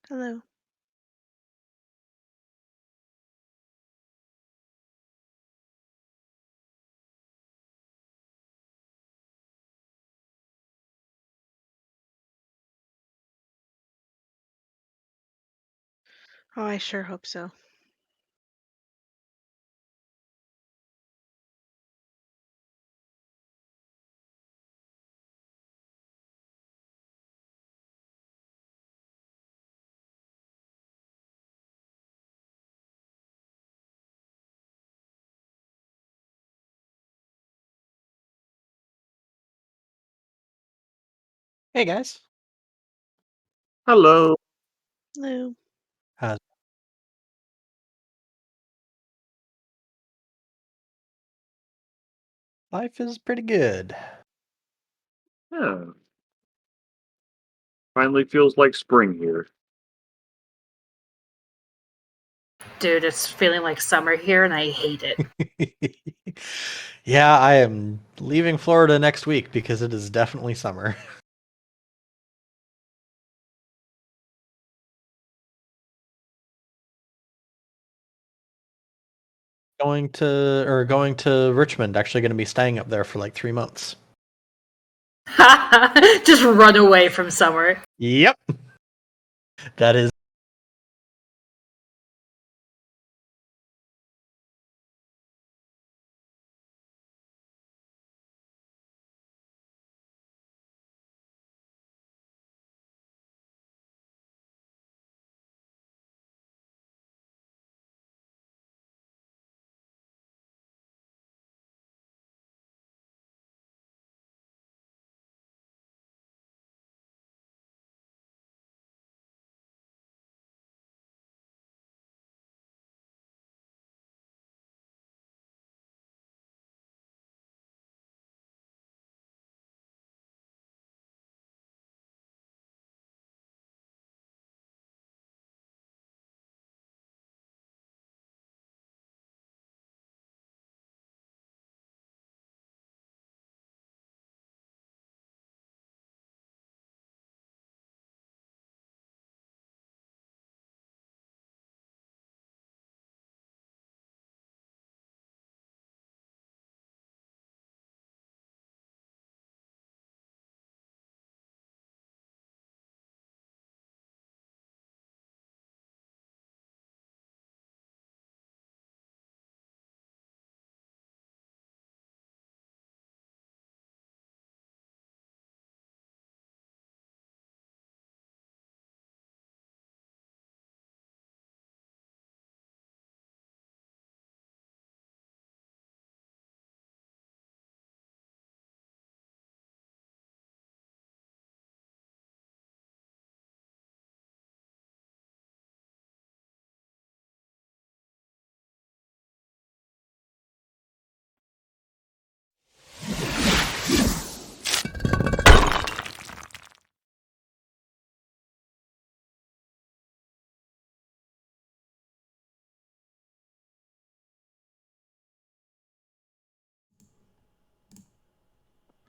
Hello. Oh, I sure hope so. Hey guys, Hello. Hello. uh, life is pretty good. Yeah, finally feels like spring here. Dude, it's feeling like summer here and I hate it. Yeah, I am leaving Florida next week because it is definitely summer. Going to Richmond. Actually, going to be staying up there for like 3 months. Just run away from summer. Yep, that is.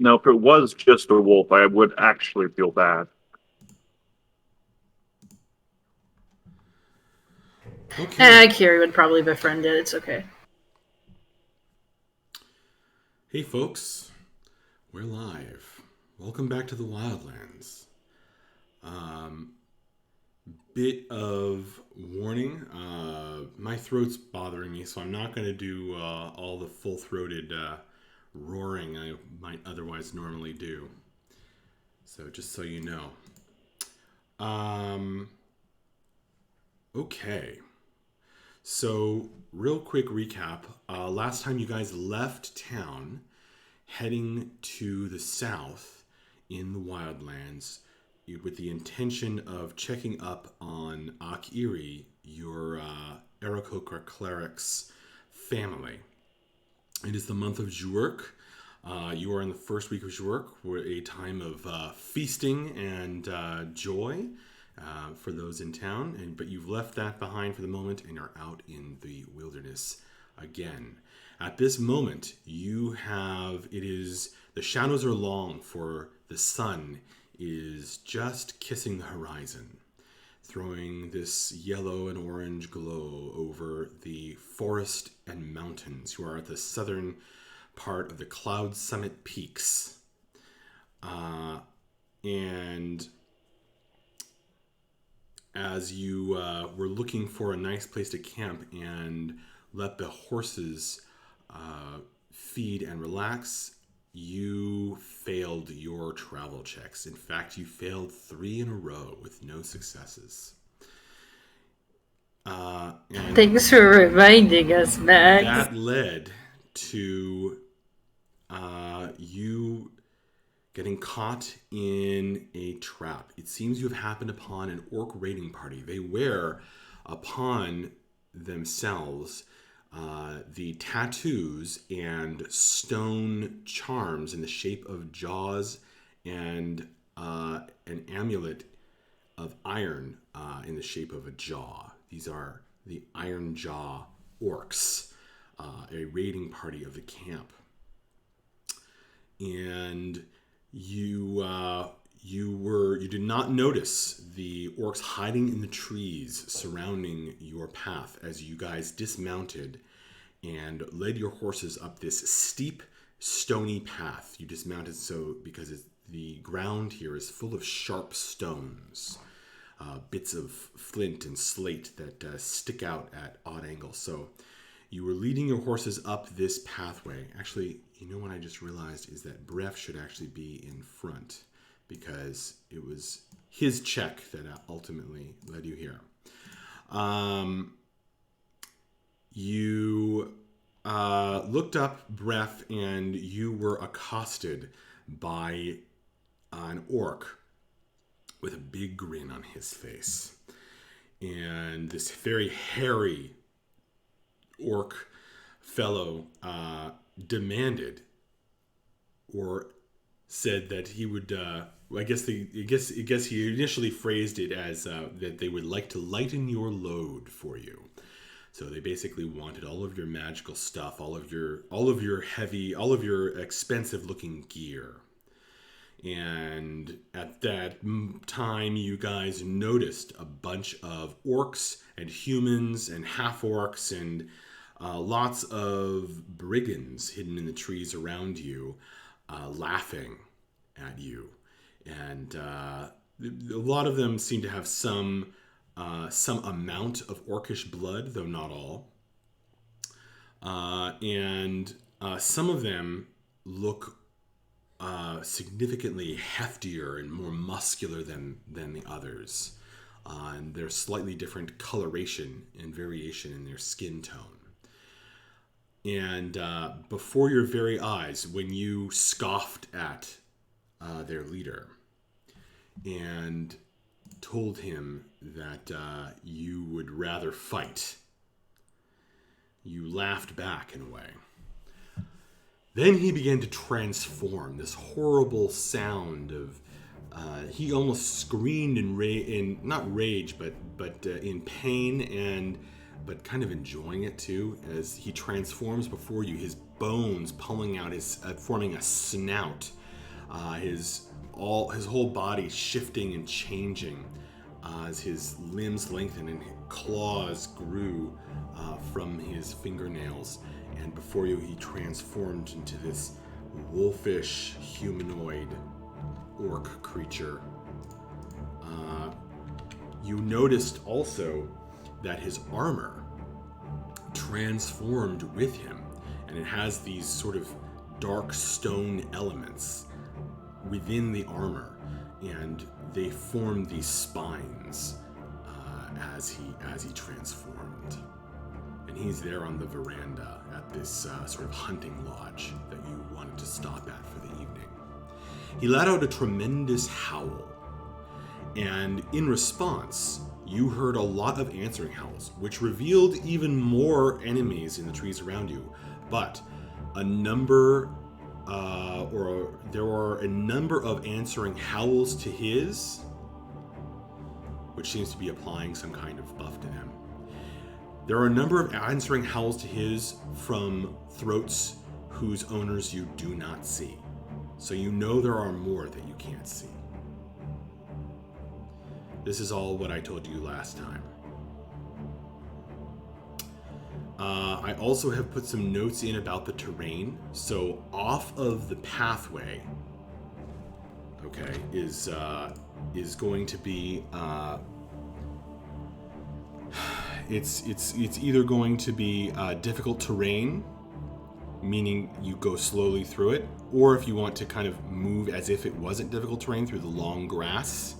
Now, if it was just a wolf, I would actually feel bad. Okay. Kiri would probably befriend it. It's okay. Hey, folks. We're live. Welcome back to the Wildlands. Bit of warning. My throat's bothering me, so I'm not going to do all the full-throated roaring I might otherwise normally do. So just so you know. Um, okay. So, real quick recap. Last time you guys left town, heading to the south in the wildlands with the intention of checking up on Akiri, your Aarakocra cleric's family. It is the month of Zhuork. You are in the first week of Zhuork, a time of feasting and joy for those in town. But you've left that behind for the moment and are out in the wilderness again. At this moment, the shadows are long, for the sun is just kissing the horizon. throwing this yellow and orange glow over the forest and mountains. You are at the southern part of the Cloud Summit Peaks. And as you were looking for a nice place to camp and let the horses feed and relax, you failed your travel checks. In fact, you failed 3 in a row with no successes. And Thanks for reminding us, Max. that led to you getting caught in a trap. It seems you have happened upon an orc raiding party. They wear upon themselves the tattoos and stone charms in the shape of jaws and an amulet of iron in the shape of a jaw. These are the Iron Jaw orcs, a raiding party of the camp. And you did not notice the orcs hiding in the trees surrounding your path as you guys dismounted and led your horses up this steep, stony path. You dismounted because the ground here is full of sharp stones, bits of flint and slate that stick out at odd angles. So you were leading your horses up this pathway. Actually, you know what I just realized is that Bref should actually be in front because it was his check that ultimately led you here. You looked up Bref and you were accosted by an orc with a big grin on his face. And this very hairy orc fellow demanded or said that he would I guess he initially phrased it as that they would like to lighten your load for you. So they basically wanted all of your magical stuff, all of your expensive looking gear. And at that time, you guys noticed a bunch of orcs and humans and half-orcs and lots of brigands hidden in the trees around you, laughing at you. And a lot of them seem to have some amount of orcish blood, though not all. And some of them look significantly heftier and more muscular than the others. And there's slightly different coloration and variation in their skin tone. And before your very eyes, when you scoffed at their leader and told him that you would rather fight, you laughed back in a way. Then he began to transform. This horrible sound of he almost screamed in not rage, but in pain, but kind of enjoying it too, as he transforms before you. His bones pulling out, forming a snout. His whole body shifting and changing as his limbs lengthened and claws grew from his fingernails. And before you, he transformed into this wolfish humanoid orc creature. You noticed also that his armor transformed with him, and it has these sort of dark stone elements within the armor, and they form these spines as he transformed. And he's there on the veranda at this sort of hunting lodge that you wanted to stop at for the evening. He let out a tremendous howl, and in response, you heard a lot of answering howls, which revealed even more enemies in the trees around you. But there were a number of answering howls to his, which seems to be applying some kind of buff to them. There are a number of answering howls to his from throats whose owners you do not see. So you know there are more that you can't see. This is all what I told you last time. I also have put some notes in about the terrain. So off of the pathway, okay, is going to be it's either going to be difficult terrain, meaning you go slowly through it, or if you want to kind of move as if it wasn't difficult terrain through the long grass,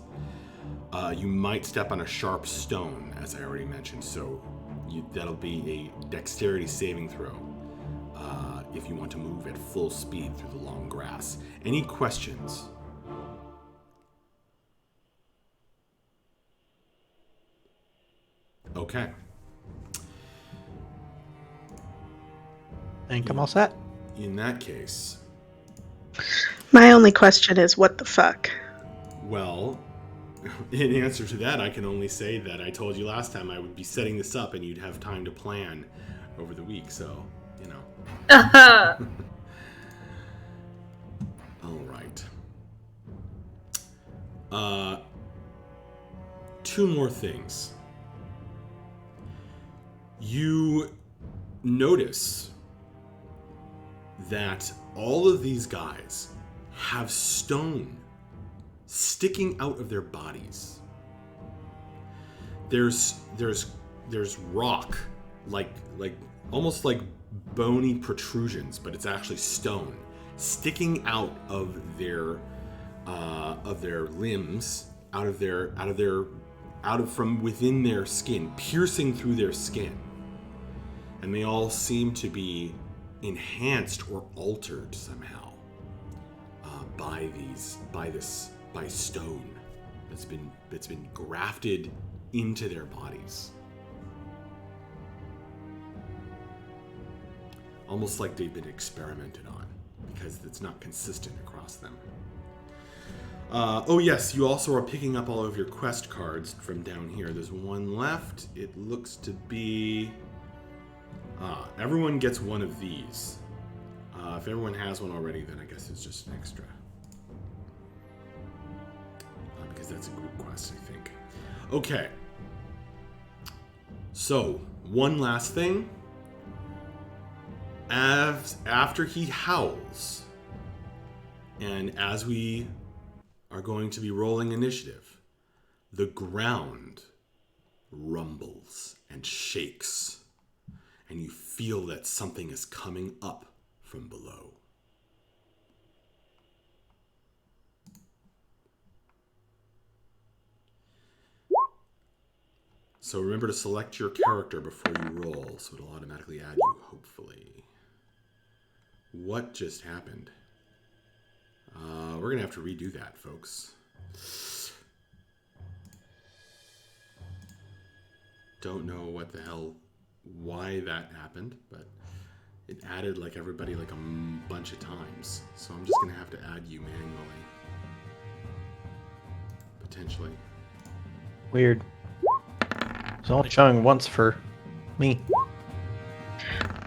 you might step on a sharp stone, as I already mentioned. So that'll be a dexterity saving throw if you want to move at full speed through the long grass. Any questions? Okay. I think I'm all set. In that case, My only question is, what the fuck? well, in answer to that, I can only say that I told you last time I would be setting this up and you'd have time to plan over the week, so, you know. All right. Two more things. You notice that all of these guys have stone sticking out of their bodies. There's rock, like almost like bony protrusions, but it's actually stone sticking out of their limbs, out of from within their skin, piercing through their skin, and they all seem to be enhanced or altered somehow by stone that's been grafted into their bodies, almost like they've been experimented on, because it's not consistent across them. Oh yes, you also are picking up all of your quest cards from down here. There's one left. It looks to be... everyone gets one of these. If everyone has one already, then I guess it's just an extra. Because that's a group quest, I think. Okay. So, one last thing. After he howls, and as we are going to be rolling initiative, the ground rumbles and shakes, and you feel that something is coming up from below. So remember to select your character before you roll, so it'll automatically add you, hopefully. What just happened? We're going to have to redo that, folks. Don't know what the hell, why that happened, but it added like everybody like a bunch of times. So I'm just going to have to add you manually. Potentially. Weird. It's only showing once for me.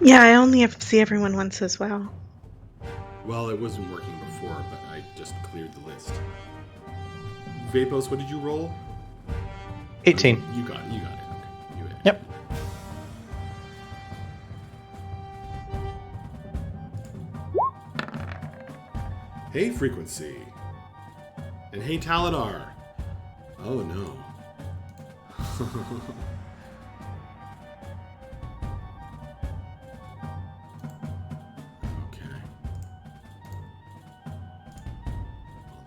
Yeah, I only have to see everyone once as well. Well, it wasn't working before, but I just cleared the list. Vapos, what did you roll? 18. You got it. Okay. You hit it. Yep. Hey, Frequency. And hey, Taladar. Oh, no. Okay.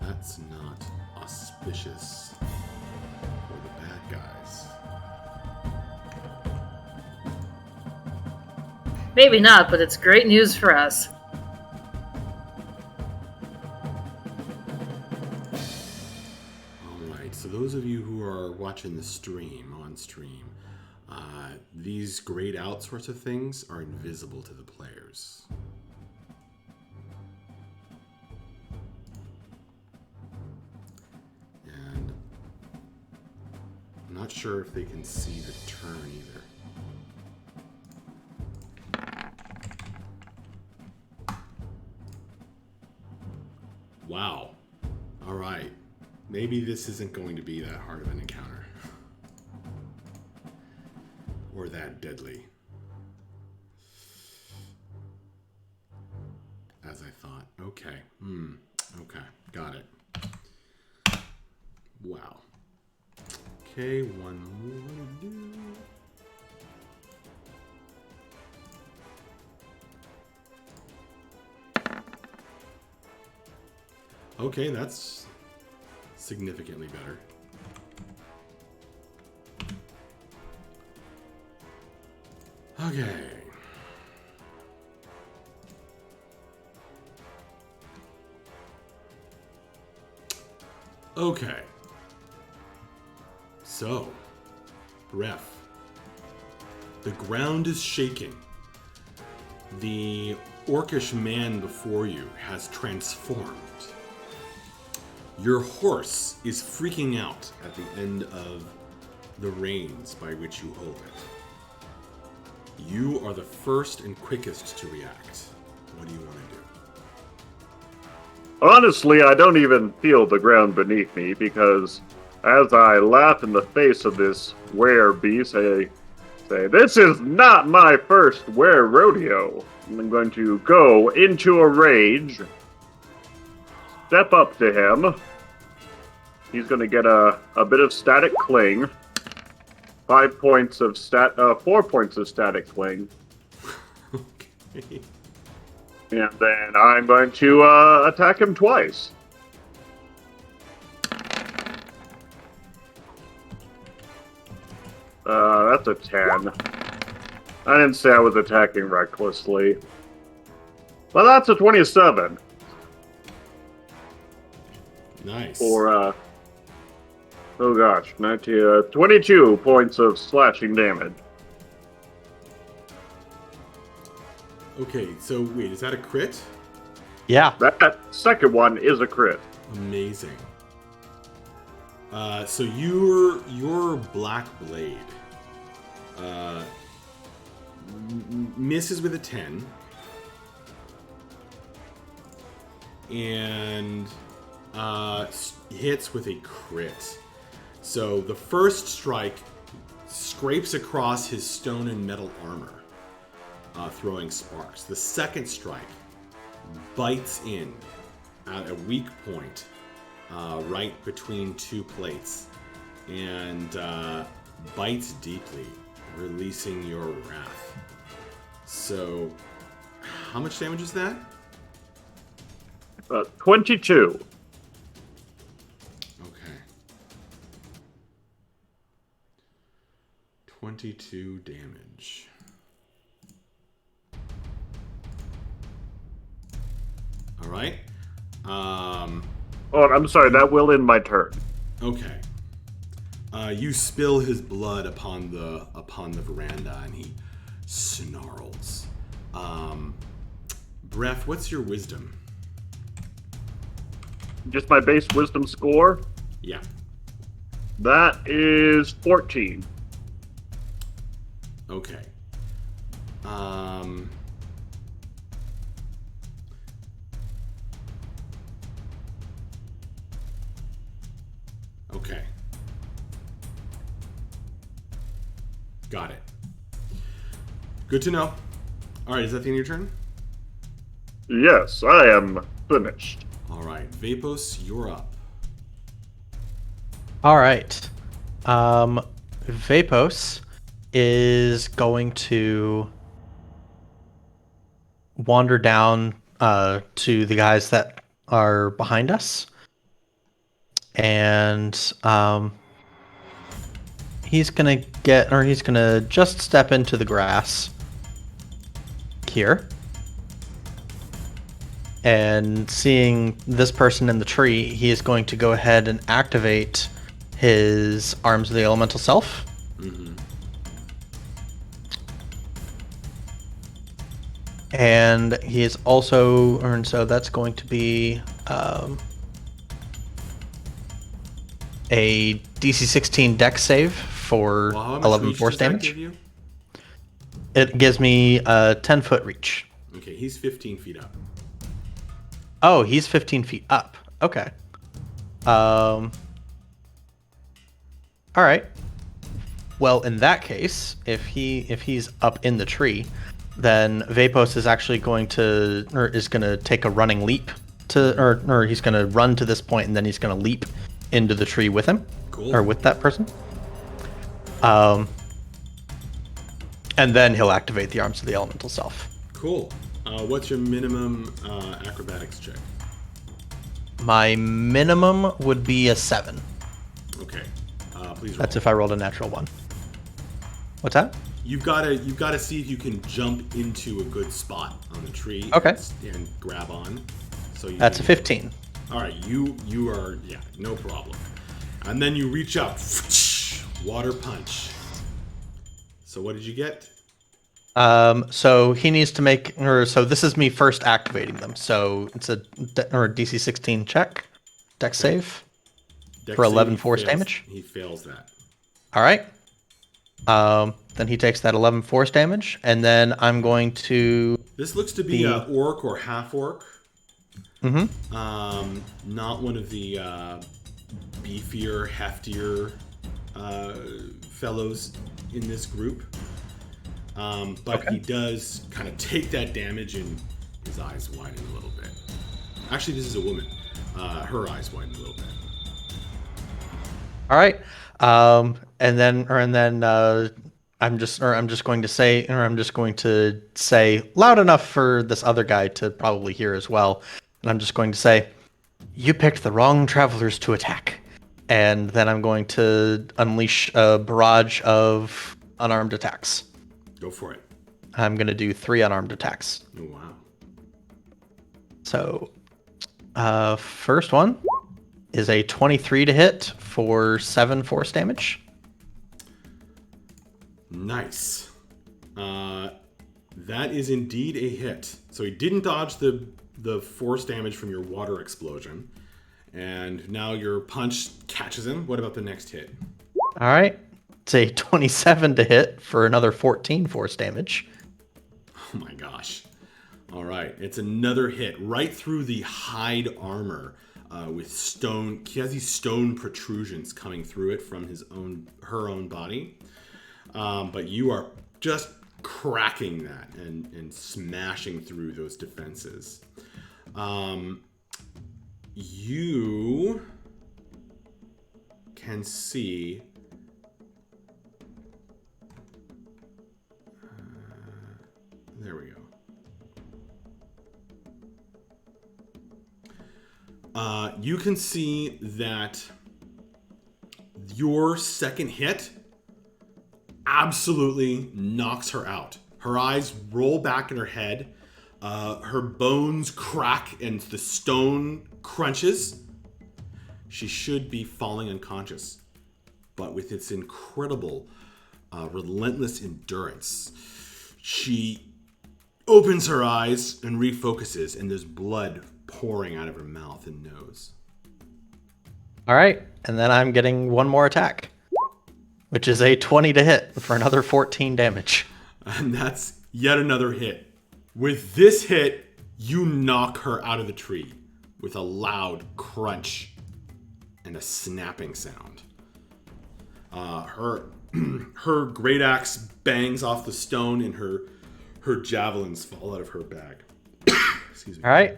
Well, that's not auspicious for the bad guys. Maybe not, but it's great news for us. Alright, so those of you who are watching the stream, on stream, these grayed out sorts of things are invisible to the players. And I'm not sure if they can see the turn either. Wow. Alright. Maybe this isn't going to be that hard of an encounter. Or that deadly. As I thought. Okay. Okay. Got it. Wow. Okay, one more to do. Okay, that's significantly better. Okay. Okay. So, ref. The ground is shaking. The orcish man before you has transformed. Your horse is freaking out at the end of the reins by which you hold it. You are the first and quickest to react. What do you want to do? Honestly, I don't even feel the ground beneath me because as I laugh in the face of this were-beast, I say, "This is not my first were-rodeo." I'm going to go into a rage, step up to him. He's going to get a bit of static cling. 4 points of static cling. Okay. And then I'm going to attack him twice. That's a 10. I didn't say I was attacking recklessly. But that's a 27. Nice. For, oh gosh, 22 points of slashing damage. Okay, so wait, is that a crit? Yeah. That second one is a crit. Amazing. So your black blade misses with a 10 and hits with a crit. So the first strike scrapes across his stone and metal armor, throwing sparks. The second strike bites in at a weak point, right between two plates, and bites deeply, releasing your wrath. So, how much damage is that? 22. Okay. 22 damage. All right. Oh, I'm sorry, that will end my turn. Okay. You spill his blood upon the veranda, and he snarls. Bref, what's your wisdom? Just my base wisdom score? Yeah. That is 14. Okay. Okay. Got it. Good to know. All right, is that the end of your turn? Yes, I am finished. All right, Vapos, you're up. All right. Vapos is going to wander down to the guys that are behind us. And he's going to just step into the grass here. And seeing this person in the tree, he is going to go ahead and activate his Arms of the Elemental Self. Mm-hmm. And he is also, and so that's going to be a DC 16 Dex save for Well, how much 11 reach force does that damage. give you? It gives me a 10-foot reach. Okay, he's 15 feet up. Oh, he's 15 feet up. Okay. All right. Well, in that case, if he's up in the tree, then Vapos is actually going to take a running leap or he's going to run to this point and then he's going to leap into the tree with him, Cool. or with that person. And then he'll activate the arms of the elemental self. Cool. What's your minimum acrobatics check? My minimum would be a 7. Okay. Please roll. That's if I rolled a natural 1. What's that? You've got to see if you can jump into a good spot on the tree. Okay. And grab on. So That's a 15. All right. You are no problem. And then you reach up, water punch. So what did you get? So he needs to so this is me first activating them. So it's a DC 16 check, dex save Dex for save, 11 he force fails- damage. He fails that. All right. Then he takes that 11 force damage, and then I'm going to. This looks to be a orc or half orc. Mm-hmm. Not one of the beefier, heftier fellows in this group. But Okay. he does kind of take that damage and his eyes widen a little bit. Actually, this is a woman. Her eyes widen a little bit. All right. And then I'm just going to say loud enough for this other guy to probably hear as well. And I'm just going to say, you picked the wrong travelers to attack. And then I'm going to unleash a barrage of unarmed attacks. Go for it. I'm going to do 3 unarmed attacks. Oh, wow. So, first one is a 23 to hit for 7 force damage. Nice. That is indeed a hit. So he didn't dodge the force damage from your water explosion. And now your punch catches him. What about the next hit? All right. It's a 27 to hit for another 14 force damage. Oh my gosh. All right. It's another hit right through the hide armor with stone. He has these stone protrusions coming through it from her own body. But you are just cracking that and smashing through those defenses. You can see there we go. You can see that your second hit absolutely knocks her out. Her eyes roll back in her head. Her bones crack and the stone crunches. She should be falling unconscious. But with its incredible, relentless endurance, she opens her eyes and refocuses, and there's blood pouring out of her mouth and nose. All right. And then I'm getting one more attack, which is a 20 to hit for another 14 damage. And that's yet another hit. With this hit, you knock her out of the tree with a loud crunch and a snapping sound. Her great axe bangs off the stone, and her javelins fall out of her bag. Excuse me. All right.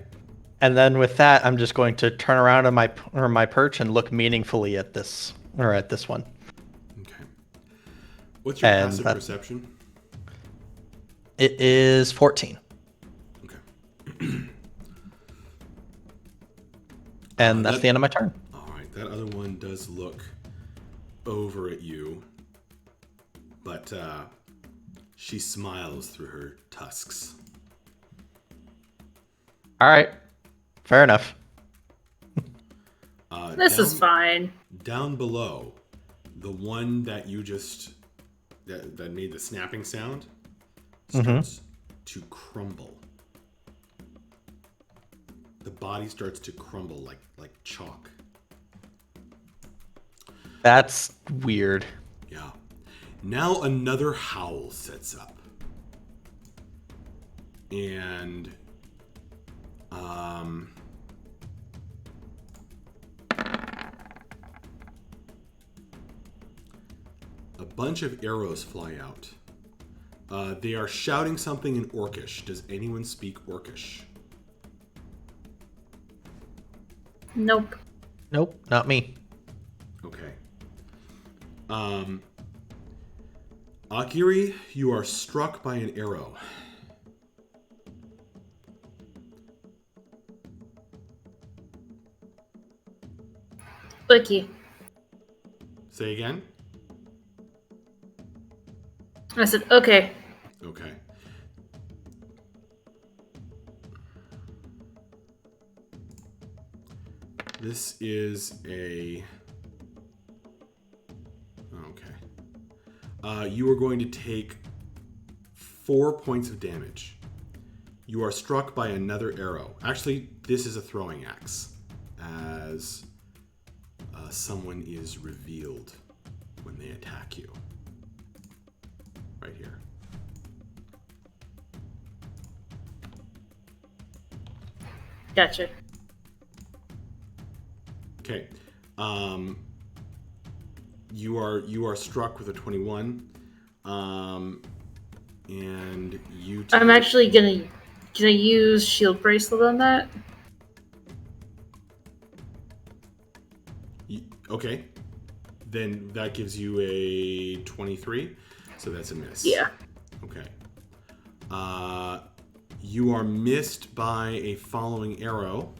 And then with that, I'm just going to turn around on my perch and look meaningfully at this one. Okay. What's your And passive perception? It is 14. Okay. And that's the end of my turn. All right. That other one does look over at you, but she smiles through her tusks. All right. Fair enough. This is fine. Down below, the one that you just that made the snapping sound starts to crumble. The body starts to crumble like chalk. That's weird. Yeah. Now another howl sets up. And a bunch of arrows fly out. They are shouting something in Orcish. Does anyone speak Orcish? Nope. Nope, not me. Okay. Akiri, you are struck by an arrow. Wiki. Say again? I said, okay. Okay. This is a... Okay. You are going to take 4 points of damage. You are struck by another arrow. Actually, this is a throwing axe, as someone is revealed when they attack you. Right here. Gotcha. Okay. You are struck with a 21. And you I'm actually gonna use shield bracelet on that. Okay. Then that gives you a 23. So that's a miss. Yeah. Okay. You are missed by a following arrow.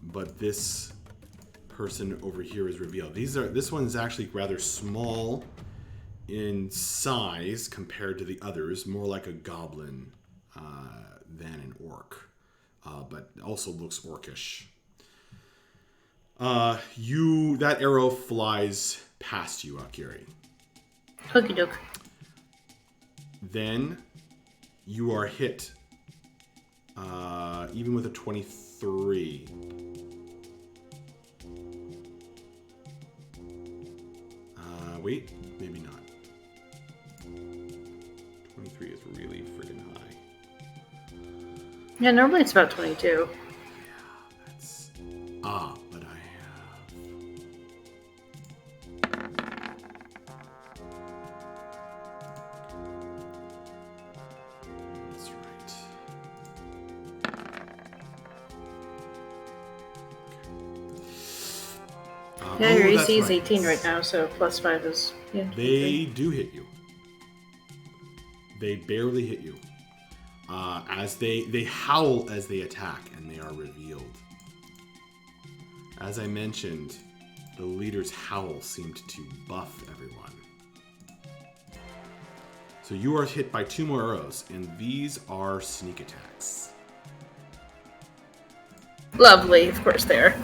But this person over here is revealed. This one is actually rather small in size compared to the others, more like a goblin than an orc, but also looks orcish. That arrow flies past you, Akiri. Okie doke. Then you are hit, even with a 23. Wait, maybe not. 23 is really freaking high. Yeah, normally it's about 22. That's... but I have... That's right. Yeah, your that's AC is right. 18 right now, so plus 5 is... Yeah, They do hit you. They barely hit you. As they howl as they attack, and they are revealed. As I mentioned, the leader's howl seemed to buff everyone. So you are hit by 2 more arrows, and these are sneak attacks. Lovely, of course they are.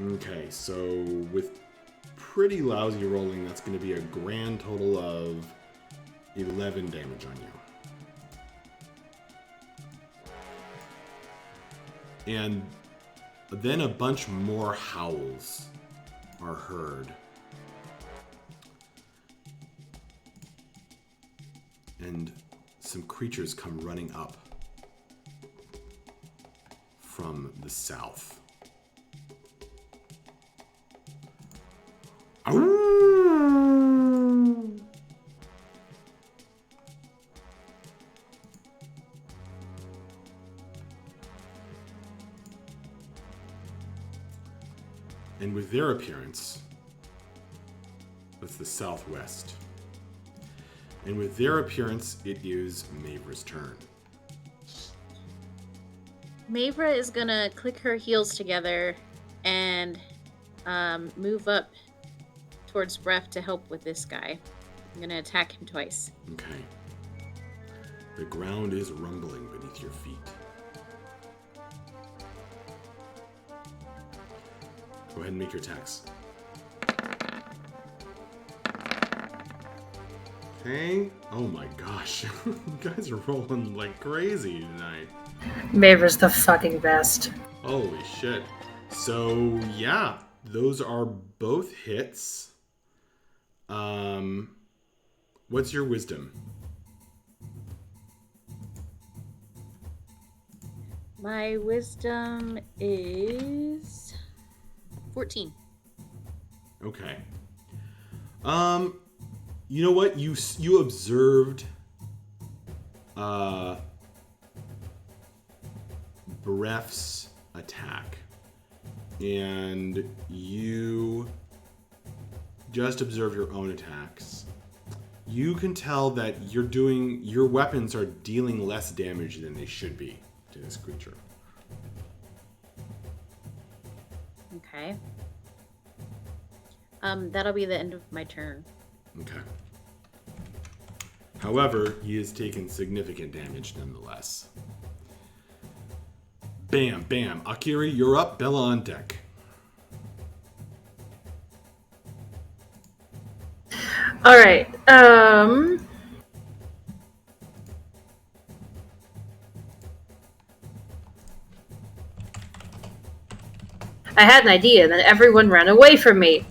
Okay, so with pretty lousy rolling, that's going to be a grand total of 11 damage on you. And then a bunch more howls are heard. And some creatures come running up from the south. And with their appearance, that's the southwest. And with their appearance, it is Mavra's turn. Mavra is gonna click her heels together and move up towards Bref to help with this guy. I'm gonna attack him twice. Okay. The ground is rumbling beneath your feet. Go ahead and make your attacks. Okay. Oh my gosh. You guys are rolling like crazy tonight. Mavra's the fucking best. Holy shit. So, yeah. Those are both hits. What's your wisdom? My wisdom is 14. Okay. You know what? You observed Bref's attack, and you just observe your own attacks. You can tell that your weapons are dealing less damage than they should be to this creature. Okay. That'll be the end of my turn. Okay. However, he has taken significant damage nonetheless. Bam, bam. Akiri, you're up. Bella on deck. All right. I had an idea, and then everyone ran away from me.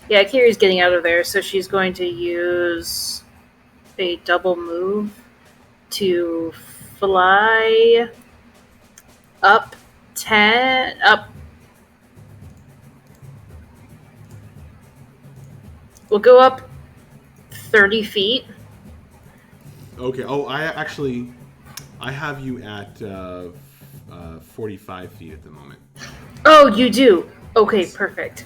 Yeah, Kiri's getting out of there, so she's going to use a double move to fly up 10 up. We'll go up 30 feet. Okay. Oh, I have you at 45 feet at the moment. Oh, you do. Okay, perfect.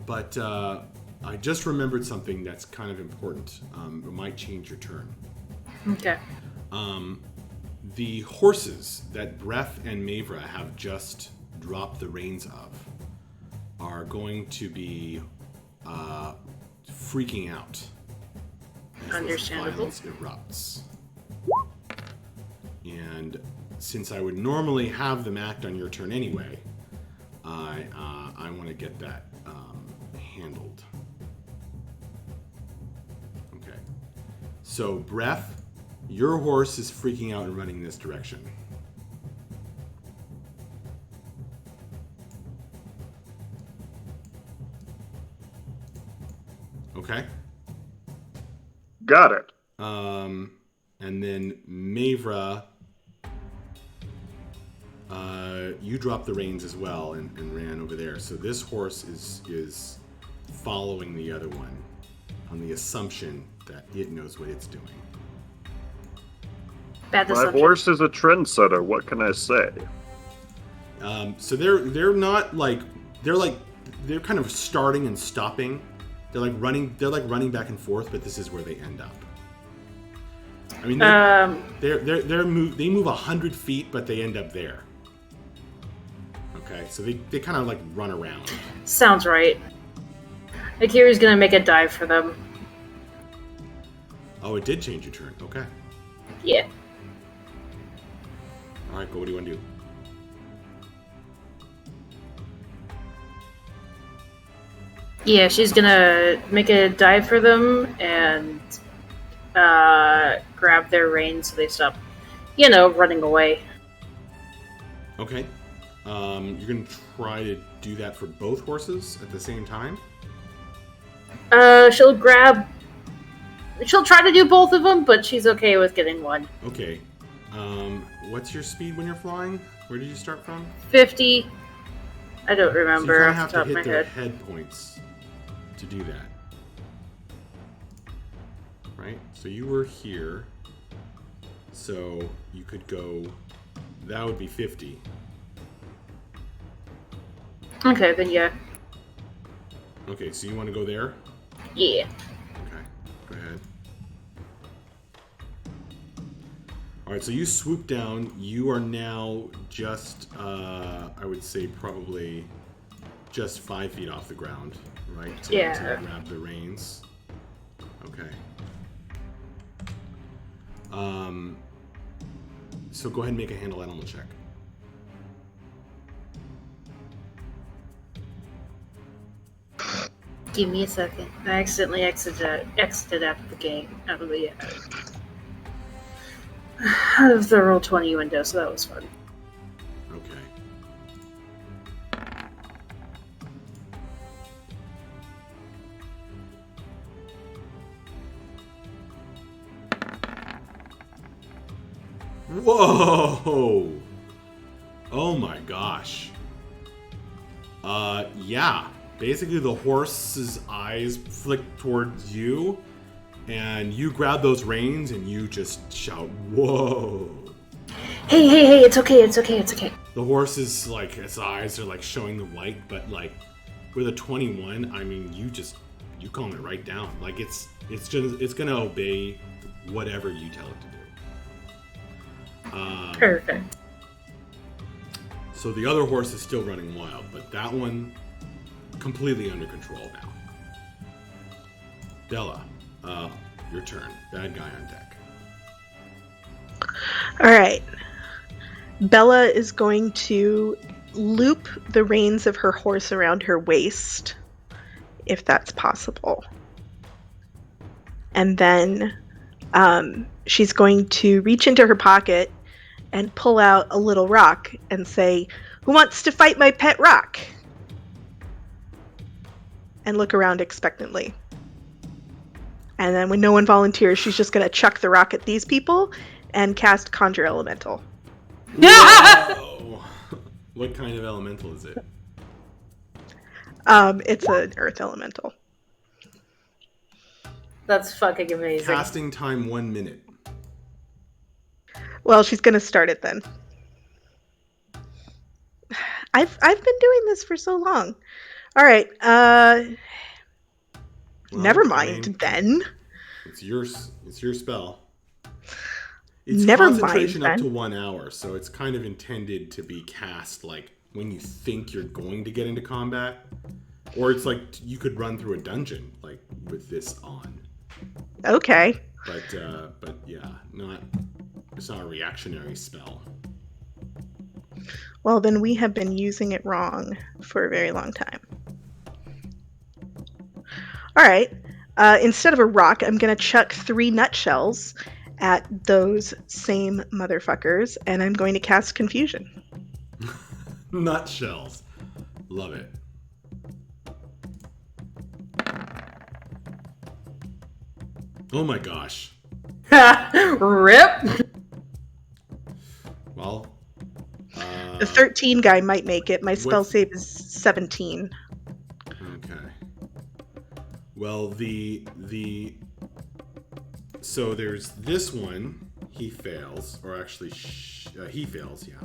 But I just remembered something that's kind of important. It might change your turn. Okay. The horses that Bref and Mavra have just dropped the reins of are going to be freaking out. As Understandable. this violence erupts. And since I would normally have them act on your turn anyway, I want to get that handled. Okay. So, Bref, your horse is freaking out and running this direction. Okay. Got it. And then Mavra, you dropped the reins as well and ran over there. So this horse is following the other one on the assumption that it knows what it's doing. Bad My assumption. horse is a trendsetter. What can I say? So they're not like they're kind of starting and stopping. They're like running back and forth, but this is where they end up. I mean, they move 100 feet, but they end up there. Okay, so they kind of like run around. Sounds right. Akira's gonna make a dive for them. Oh, it did change your turn. Okay. Yeah. All right, go. What do you want to do? Yeah, she's gonna make a dive for them and grab their reins so they stop, running away. Okay. You're gonna try to do that for both horses at the same time? She'll try to do both of them, but she's okay with getting one. Okay. What's your speed when you're flying? Where did you start from? 50. I don't remember So you off the kind top of of my have to hit their head. head points to do that. Right? So you were here. So you could go... That would be 50. Okay, then yeah. Okay, so you want to go there? Yeah. Okay, go ahead. Alright, so you swoop down. You are now just, I would say probably just 5 feet off the ground, right? To grab the reins. Okay. So go ahead and make a handle animal check. Give me a second. I accidentally exited out of the game. Out of the Roll20 window, so that was fun. Okay. Whoa! Oh my gosh. Yeah. Basically, the horse's eyes flick towards you, and you grab those reins and you just shout, "Whoa!" Hey, it's okay. The horse is like, its eyes are like showing the white, but like with a 21, I mean, you calm it right down. Like it's gonna obey whatever you tell it to do. Perfect. So the other horse is still running wild, but that one completely under control now. Della, your turn. Bad guy on deck. All right. Bella is going to loop the reins of her horse around her waist, if that's possible. And then she's going to reach into her pocket and pull out a little rock and say, "Who wants to fight my pet rock?" And look around expectantly. And then when no one volunteers, she's just going to chuck the rock at these people and cast Conjure Elemental. Whoa! What kind of elemental is it? It's an earth elemental. That's fucking amazing. Casting time 1 minute. Well, she's going to start it then. I've been doing this for so long. All right. Well, Never mind then. It's your spell. It's Never concentration mind, up to then. 1 hour, so it's kind of intended to be cast like when you think you're going to get into combat, or it's like you could run through a dungeon like with this on. Okay. But yeah, it's not a reactionary spell. Well, then we have been using it wrong for a very long time. All right. Instead of a rock, I'm going to chuck 3 nutshells at those same motherfuckers, and I'm going to cast Confusion. Nutshells. Love it. Oh my gosh. Rip. Well, The 13 guy might make it. My spell what's- save is 17. okay. Well, so there's this one. He fails, or actually, he fails. Yeah.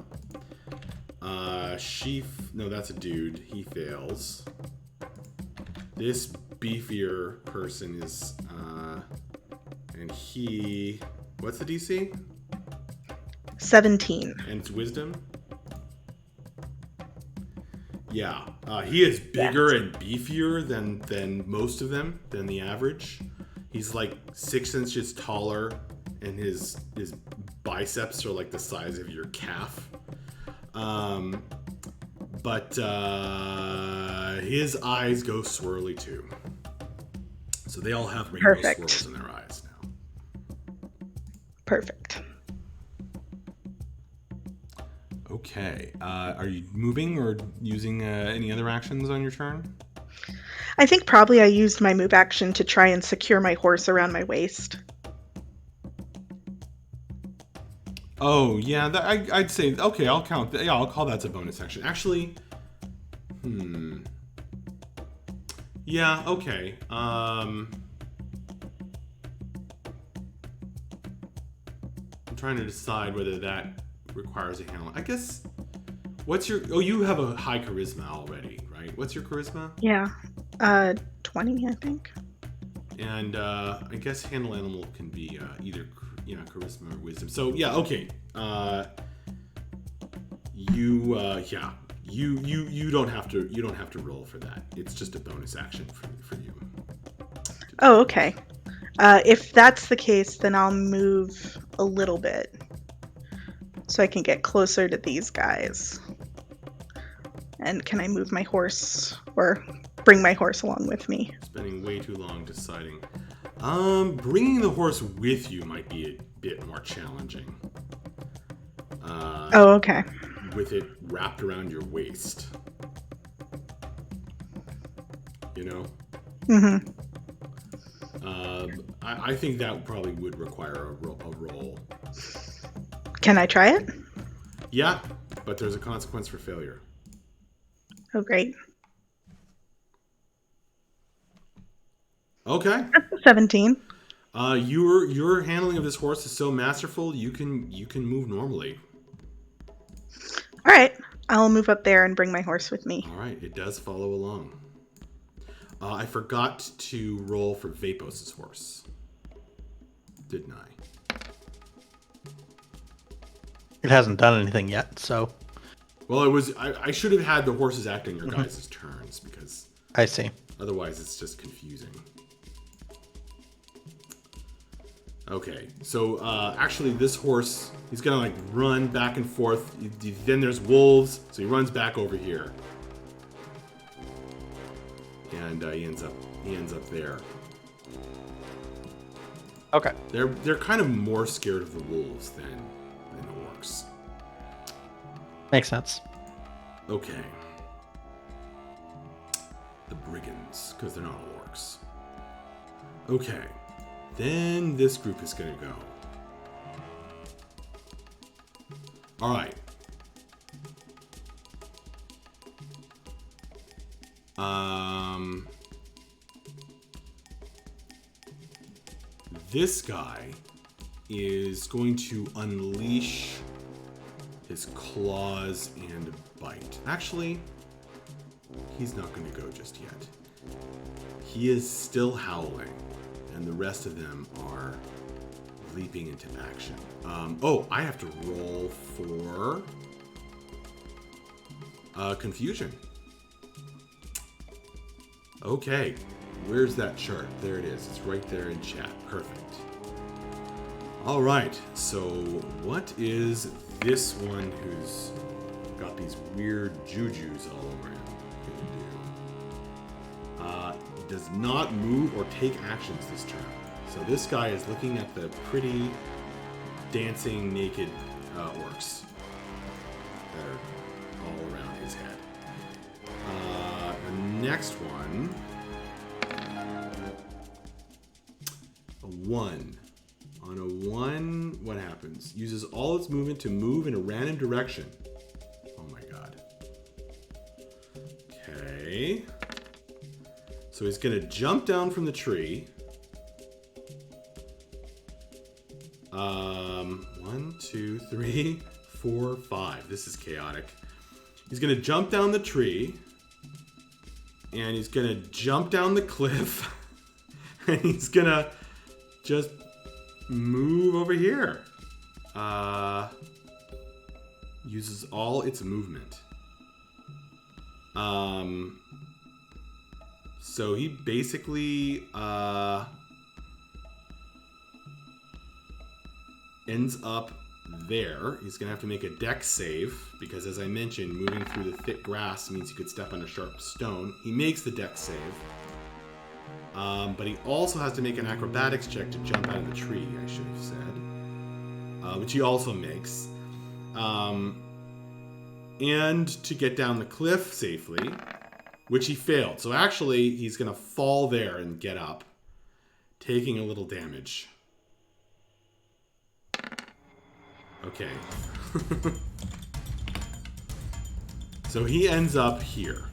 No, that's a dude. He fails. This beefier person is, and he. What's the DC? 17. And it's wisdom. Yeah, he is bigger and beefier than most of them, than the average. He's like 6 inches taller, and his biceps are like the size of your calf. But his eyes go swirly too. So they all have rainbow Perfect. swirls in their eyes now. Perfect. Okay. Are you moving or using any other actions on your turn? I think probably I used my move action to try and secure my horse around my waist. Oh yeah, I'd say okay. I'll count that. Yeah, I'll call that a bonus action. Actually, yeah, okay. I'm trying to decide whether that requires a handle. I guess. What's your? Oh, you have a high charisma already, right? What's your charisma? Yeah. 20, I think. And I guess handle animal can be either charisma or wisdom. So yeah, okay. You don't have to roll for that. It's just a bonus action for you. Oh, okay. If that's the case, then I'll move a little bit so I can get closer to these guys. And can I move my horse or bring my horse along with me? Spending way too long deciding. Bringing the horse with you might be a bit more challenging. Oh, okay. With it wrapped around your waist. You know? Mm-hmm. I think that probably would require a roll. Can I try it? Yeah, but there's a consequence for failure. Oh, great. Okay. That's a 17. Your handling of this horse is so masterful. You can move normally. All right. I'll move up there and bring my horse with me. All right, it does follow along. I forgot to roll for Vapos' horse, didn't I? It hasn't done anything yet, so Well, it was. I should have had the horses act on your guys' turns because I see. otherwise it's just confusing. Okay, so actually this horse, he's gonna like run back and forth. Then there's wolves, so he runs back over here, and he ends up there. Okay. They're kind of more scared of the wolves than the orcs. Makes sense. Okay. The brigands, because they're not all orcs. Okay. Then this group is going to go. All right. This guy is going to unleash his claws and bite. Actually, he's not going to go just yet. He is still howling, and the rest of them are leaping into action. I have to roll for confusion. Okay, where's that chart? There it is. It's right there in chat. Perfect. All right, so what is this one who's got these weird jujus all over him gonna do? Does not move or take actions this turn. So this guy is looking at the pretty dancing naked orcs that are all around his head. The next one, a 1. On a 1, what happens? Uses all its movement to move in a random direction. Oh my god. Okay. So he's gonna jump down from the tree. 1, 2, 3, 4, 5. This is chaotic. He's gonna jump down the tree. And he's gonna jump down the cliff. And he's gonna just move over here. Uses all its movement. So he basically ends up there. He's gonna have to make a dex save because, as I mentioned, moving through the thick grass means he could step on a sharp stone. He makes the dex save. But he also has to make an acrobatics check to jump out of the tree, I should have said. Which he also makes. And to get down the cliff safely, which he failed. So actually, he's going to fall there and get up, taking a little damage. Okay. So he ends up here.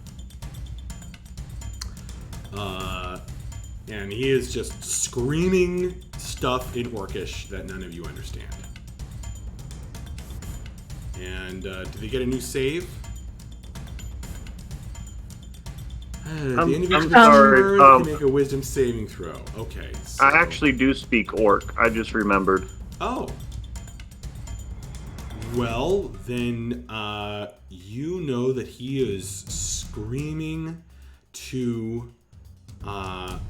And he is just screaming stuff in Orcish that none of you understand. And did they get a new save? The individual sorry, can make a wisdom saving throw. Okay. So... I actually do speak orc. I just remembered. Oh. Well, then you know that he is screaming to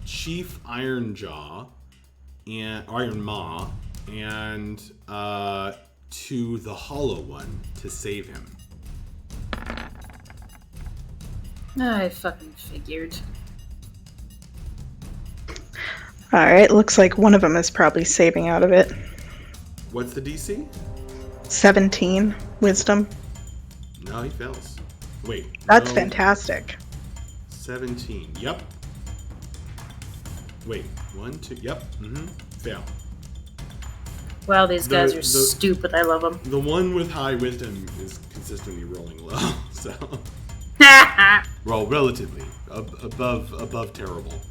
Chief Ironmaw and to the Hollow One to save him. I fucking figured. Alright, looks like one of them is probably saving out of it. What's the DC? 17 wisdom. No, he fails. Wait. That's no. fantastic. 17. Yep. Wait. 1, 2. Yep. Fail. Wow, these guys are stupid. I love them. The one with high wisdom is consistently rolling low, so well, relatively above terrible.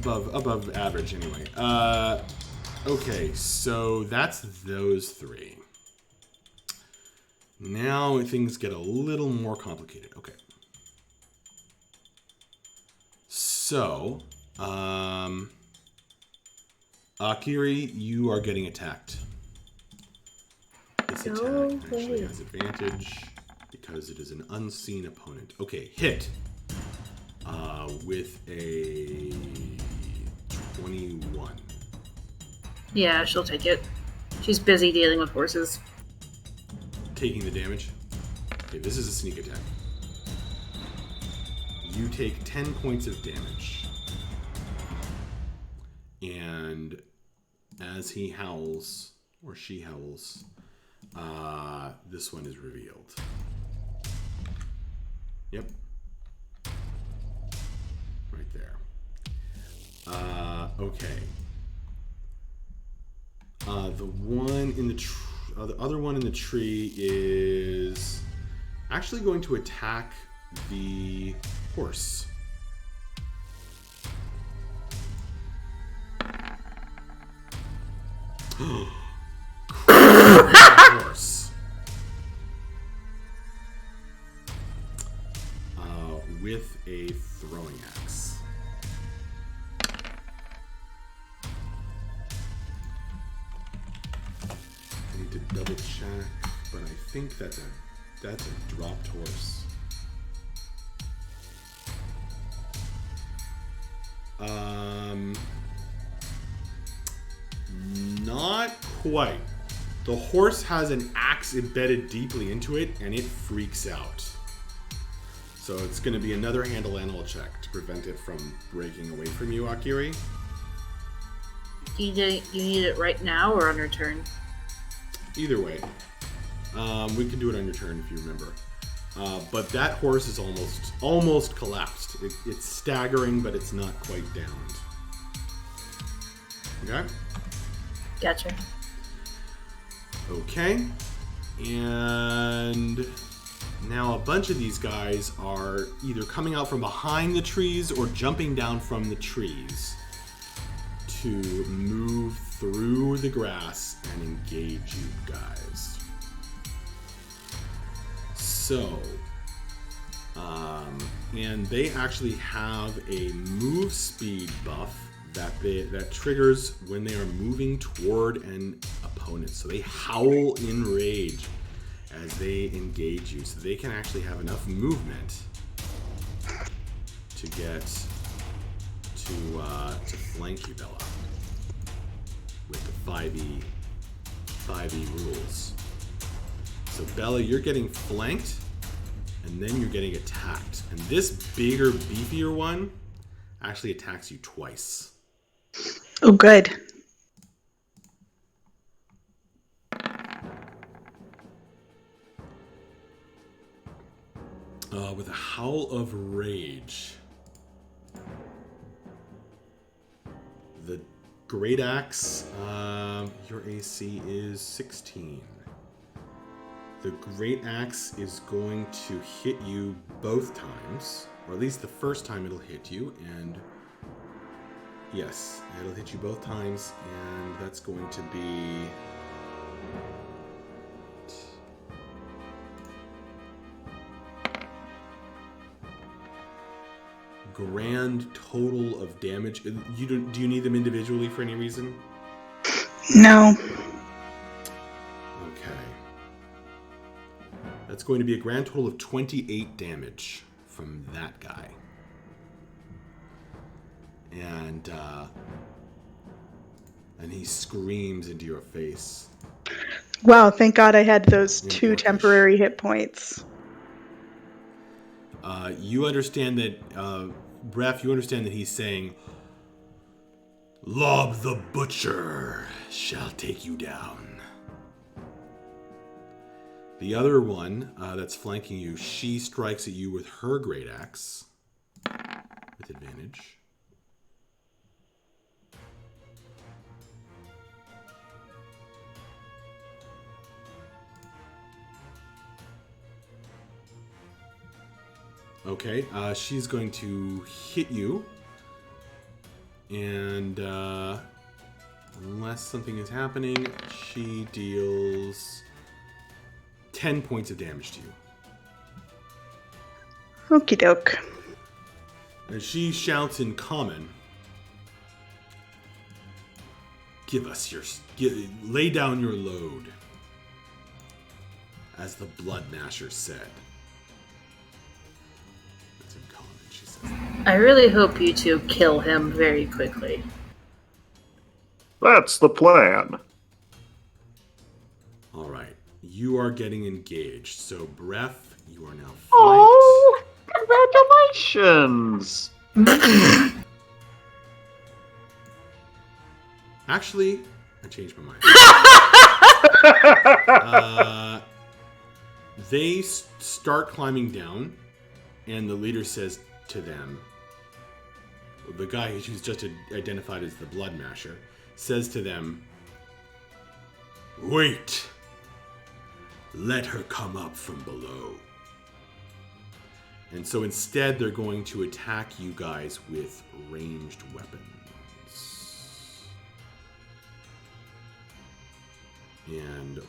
Above average anyway. Okay, so that's those three. Now things get a little more complicated. Okay. So, Akiri, you are getting attacked. This attack actually has advantage because it is an unseen opponent. Okay, hit. With a 21. Yeah, she'll take it. She's busy dealing with horses. Taking the damage. Okay, this is a sneak attack. You take 10 points of damage. And as he howls, or she howls, this one is revealed. Yep. Right there. Okay. The one in the the other one in the tree is actually going to attack the horse. Horse. With a throwing axe. I need to double check, but I think that's a dropped horse. Not quite. The horse has an axe embedded deeply into it, and it freaks out. So it's going to be another handle animal check to prevent it from breaking away from you, Akiri. You need it right now or on your turn? Either way. We can do it on your turn if you remember. But that horse is almost collapsed. It's staggering, but it's not quite downed. Okay? Gotcha. Okay. And now a bunch of these guys are either coming out from behind the trees or jumping down from the trees to move through the grass and engage you guys. So, and they actually have a move speed buff that triggers when they are moving toward an opponent. So they howl in rage as they engage you. So they can actually have enough movement to get to flank you, Bella, with the 5e rules. So Bella, you're getting flanked, and then you're getting attacked. And this bigger, beefier one actually attacks you twice. Oh, good. With a howl of rage. The Great Axe, your AC is 16. The Great Axe is going to hit you both times, or at least the first time it'll hit you, and yes, it'll hit you both times, and that's going to be grand total of damage. Do you need them individually for any reason? No. Okay. That's going to be a grand total of 28 damage from that guy. And he screams into your face. Wow, thank God I had those In 2 Orcish. temporary hit points. You understand that, Bref, you understand that he's saying, Lob the Butcher shall take you down. The other one that's flanking you, she strikes at you with her great axe with advantage. Okay, she's going to hit you. And unless something is happening, she deals 10 points of damage to you. Okie doke. And she shouts in common, lay down your load, as the Blood Masher said. That's in common, she says. I really hope you two kill him very quickly. That's the plan. All right, you are getting engaged. So, Breath, you are now flanked. Oh, congratulations! Actually, I changed my mind. They start climbing down, and the leader says to them, the guy who's just identified as the Blood Masher, says to them, "Wait! Let her come up from below." And so instead, they're going to attack you guys with ranged weapons. And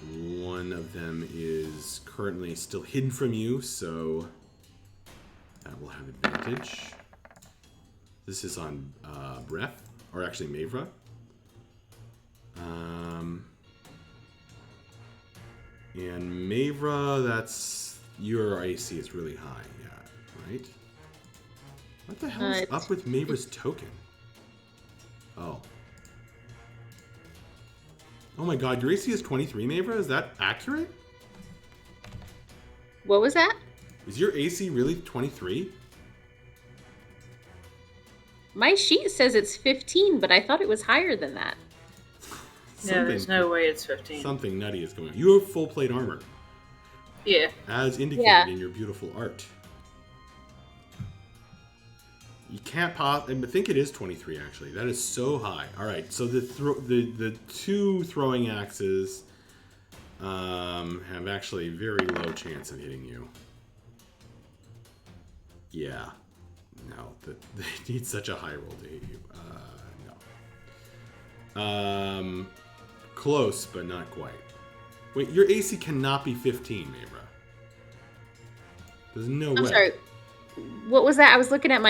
one of them is currently still hidden from you, so that will have advantage. This is on Breath, or actually Mavra. And Mavra, that's your AC is really high, yeah, right? What the hell is up with Mavra's token? Oh. Oh my god, your AC is 23, Mavra? Is that accurate? What was that? Is your AC really 23? My sheet says it's 15, but I thought it was higher than that. Yeah, there's no way it's 15. Something nutty is going on. You have full plate armor. Yeah. As indicated in your beautiful art. You can't I think it is 23 actually. That is so high. All right, so the two throwing axes have actually very low chance of hitting you. Yeah. No, they need such a high roll to hit you. No. Close, but not quite. Wait, your AC cannot be 15, Mavra. There's no way. I'm sorry. What was that? I was looking at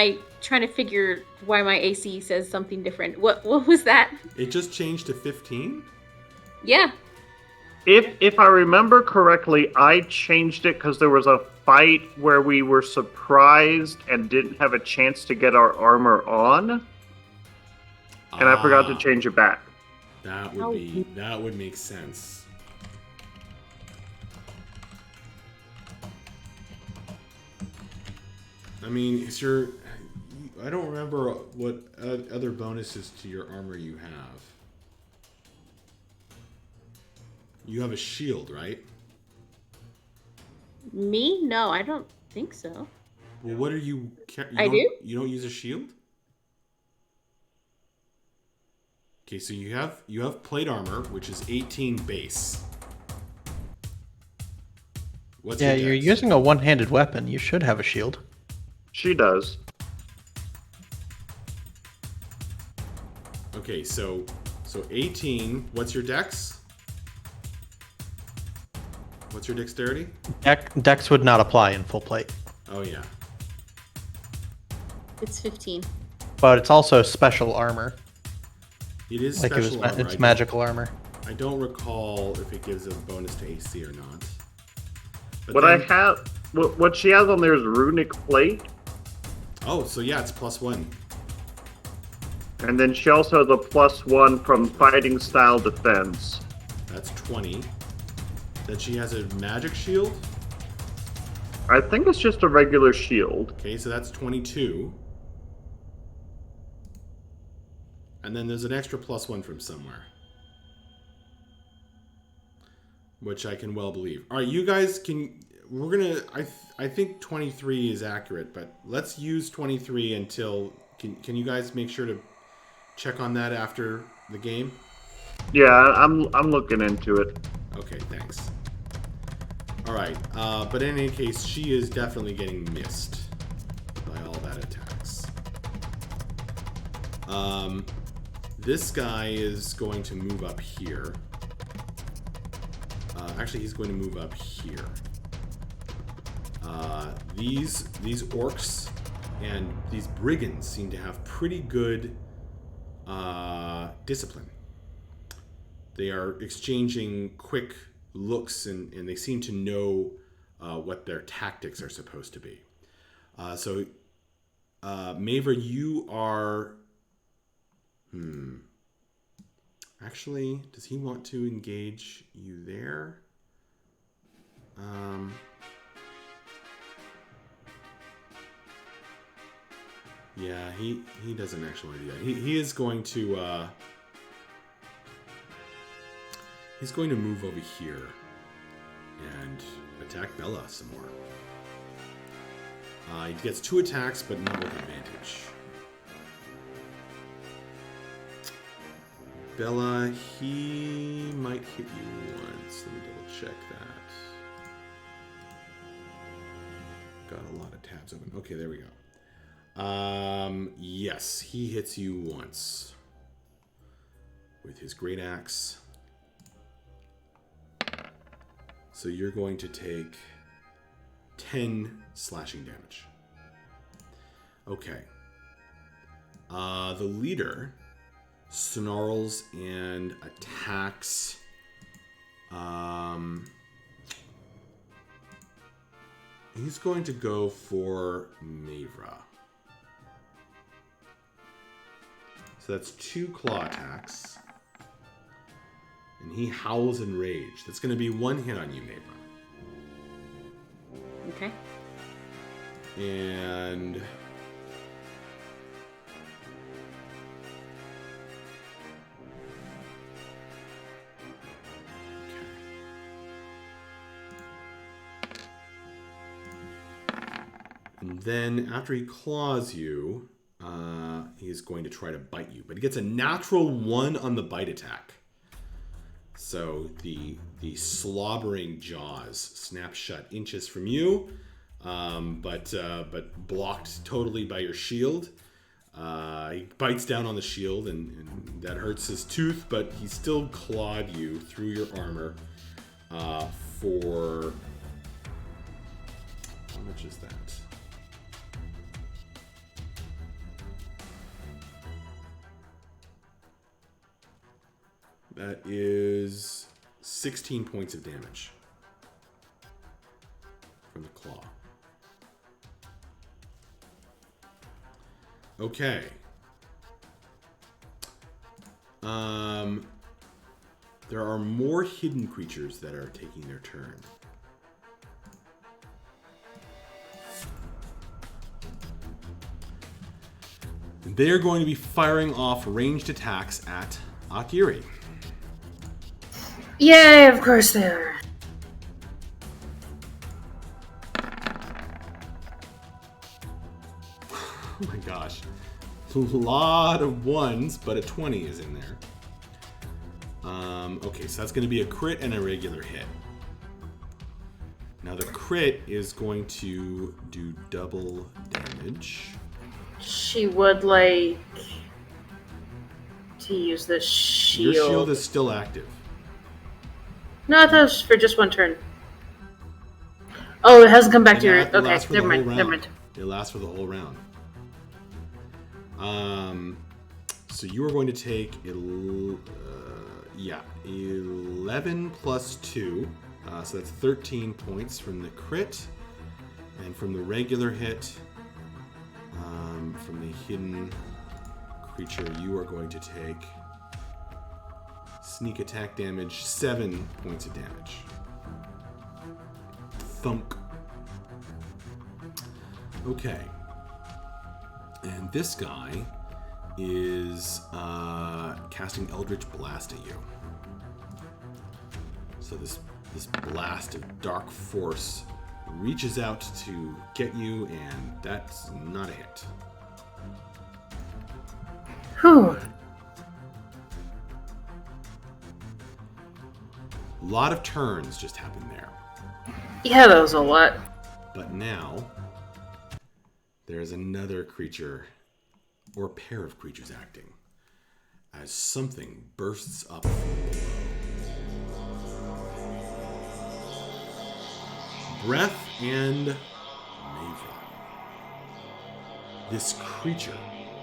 trying to figure why my AC says something different. What was that? It just changed to 15? Yeah. If I remember correctly, I changed it because there was a fight where we were surprised and didn't have a chance to get our armor on, and I forgot to change it back. That would make sense. I mean, I don't remember what other bonuses to your armor you have. You have a shield, right? Me? No, I don't think so. Well, what are you? I do? You don't use a shield? Okay, so you have plate armor, which is 18 base. What's your dex? You're using a one-handed weapon. You should have a shield. She does. Okay, so 18. What's your dex? What's your dexterity? Dex would not apply in full plate. Oh yeah. It's 15. But it's also special armor. It is Like special armor. It's magical armor. I don't recall if it gives a bonus to AC or not. But what she has on there is runic plate. Oh, so yeah, it's +1. And then she also has a +1 from fighting style defense. That's 20. Then she has a magic shield. I think it's just a regular shield. Okay, so that's 22. And then there's an extra +1 from somewhere. Which I can well believe. All right, you guys I think 23 is accurate, but let's use 23 until... Can you guys make sure to check on that after the game? Yeah, I'm looking into it. Okay, thanks. All right, but in any case, she is definitely getting missed. This guy is going to move up here. Actually, he's going to move up here. These orcs and these brigands seem to have pretty good discipline. They are exchanging quick looks, and they seem to know what their tactics are supposed to be. So, Mavra, you are... Actually, does he want to engage you there? Yeah, he doesn't actually want to do that. He is going to... he's going to move over here and attack Bella some more. He gets 2 attacks, but not with advantage. Bella, he might hit you once. Let me double check that. Got a lot of tabs open. Okay, there we go. Yes, he hits you once with his great axe. So you're going to take 10 slashing damage. Okay. The leader snarls and attacks. He's going to go for Mavra. So that's 2 claw attacks. And he howls in rage. That's going to be 1 hit on you, Mavra. Okay. And... And then after he claws you, he's going to try to bite you. But he gets a natural 1 on the bite attack. So the slobbering jaws snap shut inches from you, but blocked totally by your shield. He bites down on the shield, and that hurts his tooth, but he still clawed you through your armor for... How much is that? That is 16 points of damage from the claw. Okay. There are more hidden creatures that are taking their turn. And they are going to be firing off ranged attacks at Akiri. Yay, of course they are. Oh my gosh. A lot of 1s, but a 20 is in there. Okay, so that's going to be a crit and a regular hit. Now the crit is going to do double damage. She would like to use the shield. Your shield is still active. No, I thought it was for just 1 turn. Oh, it hasn't come back to your... It Okay, lasts for the never whole mind. Never round. mind. It lasts for the whole round. So you are going to take 11 plus 2. So that's 13 points from the crit. And from the regular hit, from the hidden creature, you are going to take sneak attack damage, 7 points of damage. Thunk. Okay. And this guy is casting Eldritch Blast at you. So this blast of dark force reaches out to get you, and that's not a hit. Whew. A lot of turns just happened there. Yeah, that was a lot. But now, there's another creature or a pair of creatures acting, as something bursts up from below. Breath and Maven. This creature,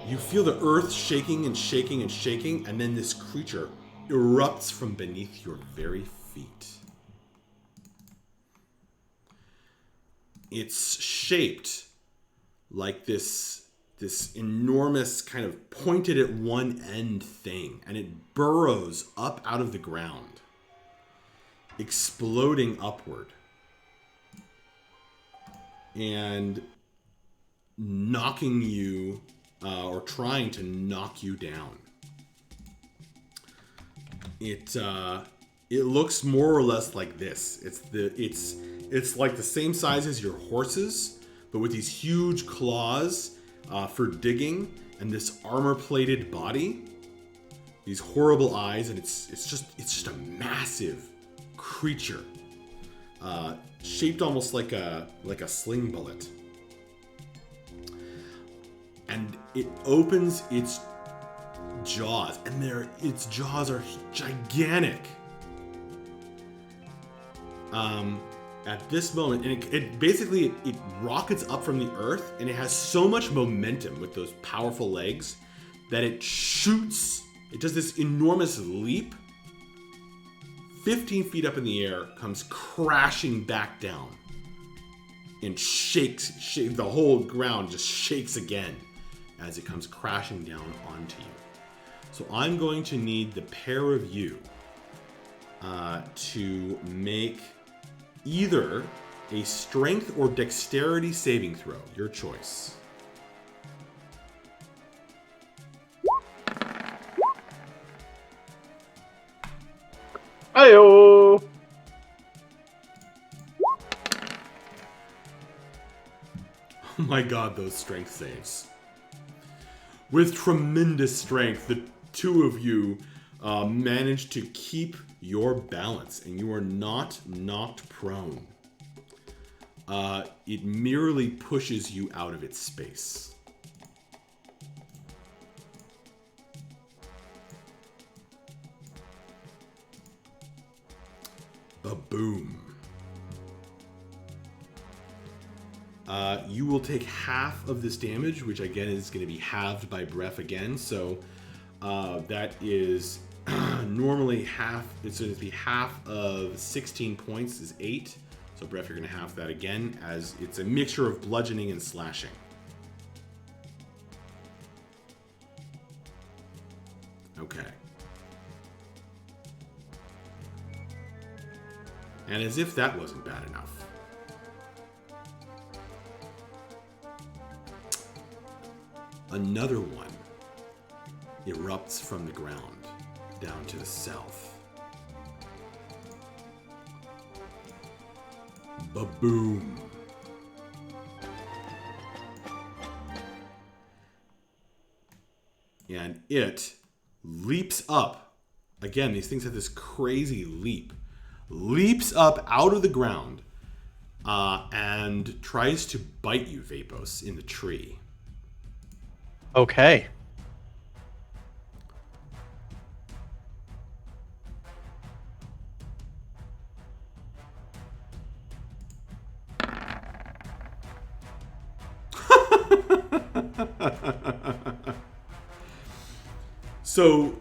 you feel the earth shaking and shaking and shaking, and then this creature erupts from beneath your very feet. It's shaped like this enormous kind of pointed at one end thing, and it burrows up out of the ground, exploding upward and knocking you or trying to knock you down. It looks more or less like this. It's like the same size as your horses, but with these huge claws for digging, and this armor-plated body, these horrible eyes, and it's just a massive creature, shaped almost like a sling bullet. And it opens its jaws, and its jaws are gigantic. At this moment, and it basically rockets up from the earth, and it has so much momentum with those powerful legs that it shoots. It does this enormous leap, 15 feet up in the air, comes crashing back down, and shakes. The whole ground just shakes again as it comes crashing down onto you. So I'm going to need the pair of you to make either a strength or dexterity saving throw, your choice. Ayo! Oh my god, those strength saves. With tremendous strength, the two of you manage to keep your balance, and you are not knocked prone. It merely pushes you out of its space. Ba-boom. You will take half of this damage, which again is going to be halved by breath again. So that is normally half. It's going to be half of 16 points is 8. So breath, you're going to half that again, as it's a mixture of bludgeoning and slashing. Okay. And as if that wasn't bad enough, another one erupts from the ground down to the south. Ba-boom. And it leaps up. Again, these things have this crazy leap. Leaps up out of the ground and tries to bite you, Vapos, in the tree. Okay. So,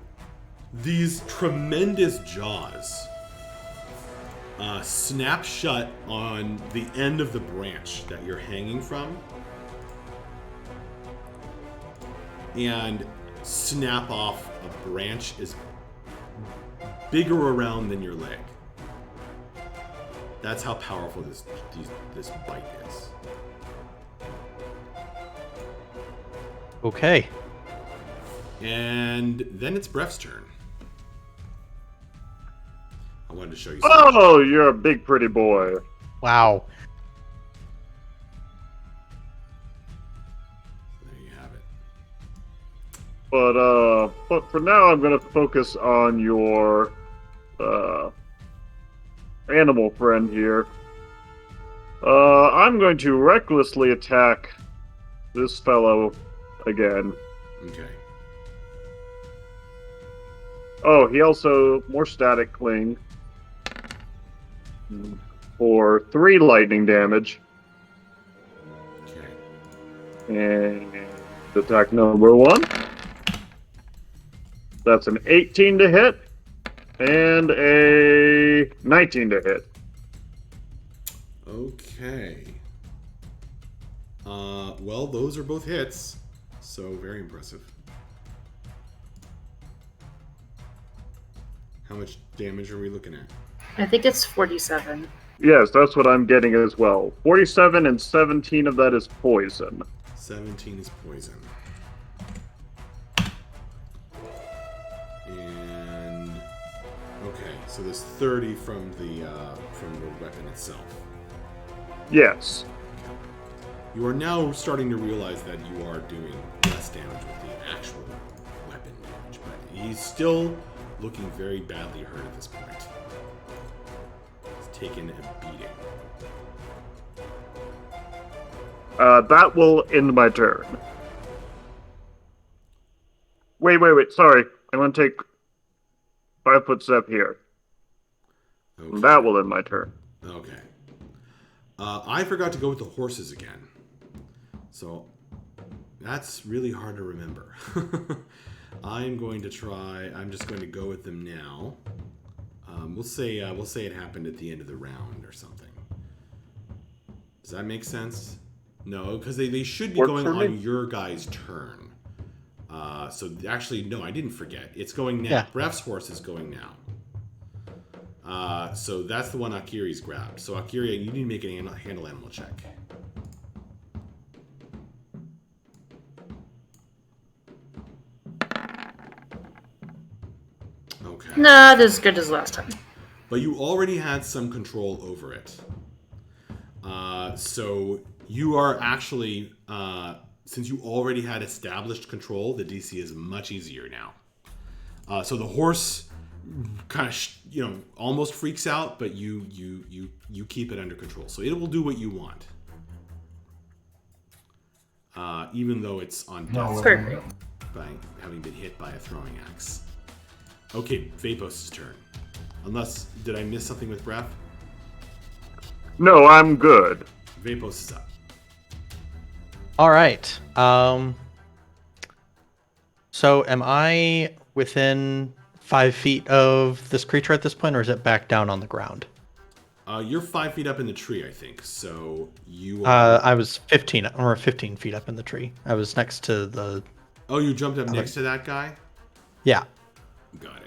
these tremendous jaws snap shut on the end of the branch that you're hanging from and snap off a branch is bigger around than your leg. That's how powerful this bite is. Okay. And then it's Breph's turn. I wanted to show you something. Oh, you're a big pretty boy. Wow. There you have it. But for now, I'm gonna focus on your animal friend here. I'm going to recklessly attack this fellow again. Okay. Oh, he also more static cling for 3 lightning damage. Okay. And attack number 1. That's an 18 to hit and a 19 to hit. Okay. Well, those are both hits, so very impressive. How much damage are we looking at? I think it's 47. Yes, that's what I'm getting as well. 47 and 17 of that is poison. 17 is poison. And okay, so there's 30 from the weapon itself. Yes. You are now starting to realize that you are doing less damage with the actual weapon damage, but he's still looking very badly hurt at this point. He's taken a beating. That will end my turn. Wait. Sorry. I'm going to take 5-foot step here. Okay. That will end my turn. Okay. I forgot to go with the horses again. So that's really hard to remember. I'm just going to go with them now. We'll say it happened at the end of the round or something. Does that make sense? No, because they should be Works going for on me. your guys' turn. So actually, no, I didn't forget. It's going now. Yeah. Bref's horse is going now. So that's the one Akiri's grabbed. So Akiri, you need to make a handle animal check. Okay. Not as good as last time. But you already had some control over it. So you are actually, since you already had established control, the DC is much easier now. So the horse kind of, almost freaks out, but you keep it under control. So it will do what you want. Even though it's on death Perfect. by having been hit by a throwing axe. Okay, Vapos' turn. Unless, did I miss something with Bref? No, I'm good. Vapos is up. All right. So am I within 5 feet of this creature at this point, or is it back down on the ground? You're 5 feet up in the tree, I think. So you are... I was 15 feet up in the tree. I was next to the... Oh, you jumped up next to that guy? Yeah. Got it.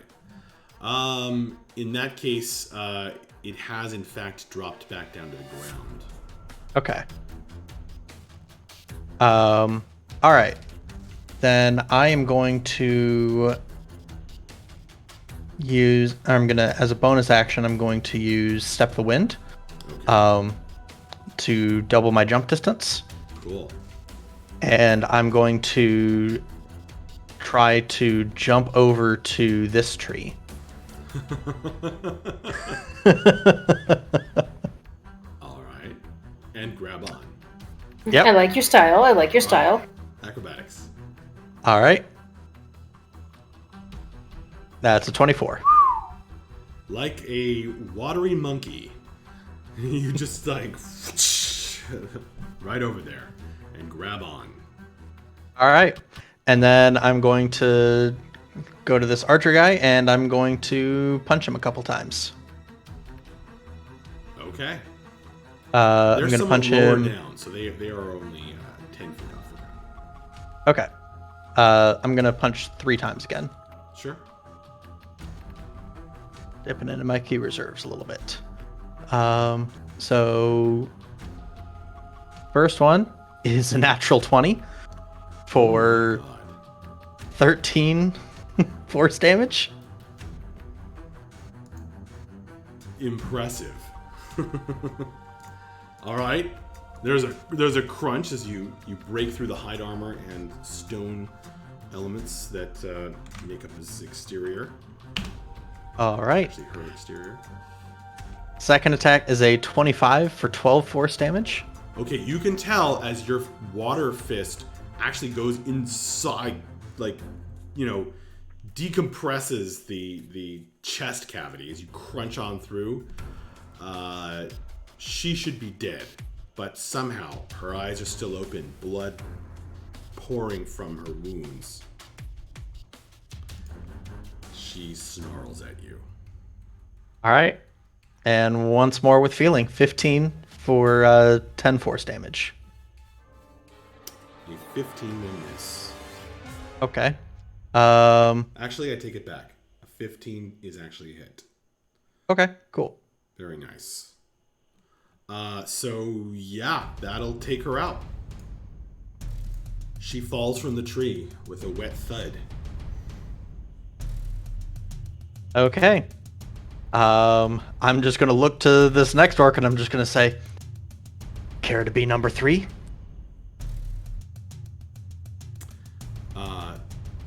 In that case, it has in fact dropped back down to the ground. Okay. All right. Then I am going to as a bonus action, I'm going to use Step the Wind, Okay. to double my jump distance. Cool. And I'm going to try to jump over to this tree. All right. And grab on. Yep. I like your style. Acrobatics. All right. That's a 24. Like a watery monkey, you just like right over there and grab on. All right. And then I'm going to go to this archer guy and I'm going to punch him a couple times. Okay. I'm They're going to somewhat punch lower him. down, so they are only 10 feet off the ground. Okay. I'm going to punch 3 times again. Sure. Dipping into my key reserves a little bit. So first one is a natural 20 for God. 13 force damage. Impressive. All right. There's a crunch as you break through the hide armor and stone elements that make up his exterior. All right. Actually, her exterior. Second attack is a 25 for 12 force damage. Okay, you can tell as your water fist actually goes inside like, you know, decompresses the chest cavity as you crunch on through. She should be dead, but somehow her eyes are still open, blood pouring from her wounds. She snarls at you. All right. And once more with feeling. 15 for 10 force damage. A 15 will miss. Okay. Actually, I take it back. A 15 is actually a hit. Okay, cool. Very nice. So yeah, that'll take her out. She falls from the tree with a wet thud. Okay. I'm just going to look to this next orc and I'm just going to say, care to be number 3?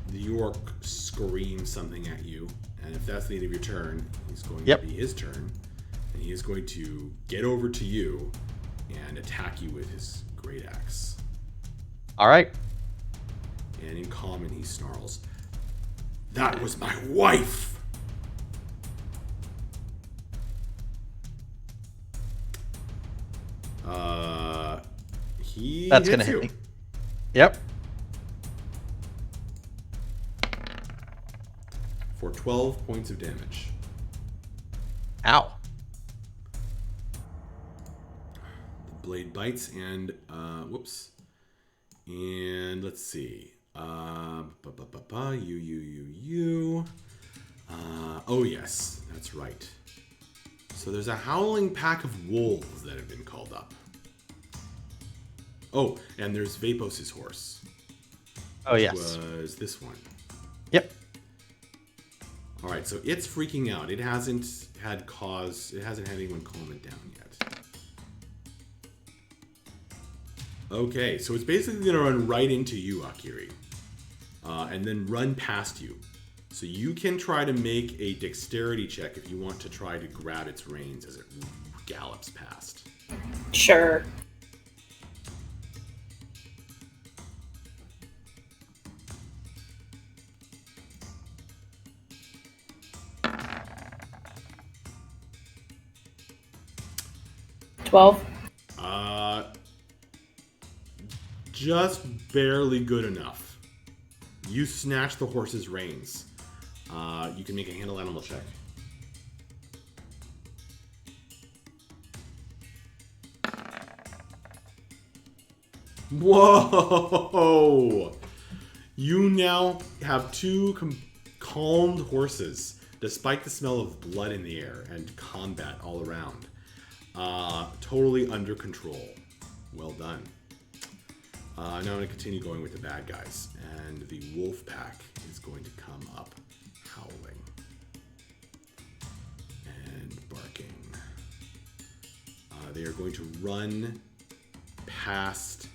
The orc screams something at you, and if that's the end of your turn, he's going Yep. to be his turn, and he is going to get over to you and attack you with his great axe. All right. And in common, he snarls, "That was my wife!" He That's going to hits hit you. me. Yep. For 12 points of damage. Ow. The blade bites and, whoops. And let's see. You. Oh yes, that's right. So there's a howling pack of wolves that have been called up. Oh, and there's Vapos's horse. Oh, yes. Was this one. Yep. All right, so it's freaking out. It hasn't had anyone calm it down yet. Okay, so it's basically going to run right into you, Akiri. And then run past you. So you can try to make a dexterity check if you want to try to grab its reins as it gallops past. Sure. $12. Just barely good enough. You snatch the horse's reins. You can make a handle animal check. Whoa! You now have two calmed horses, despite the smell of blood in the air and combat all around. Totally under control. Well done. Now I'm going to continue going with the bad guys, and the wolf pack is going to come up howling and barking. They are going to run past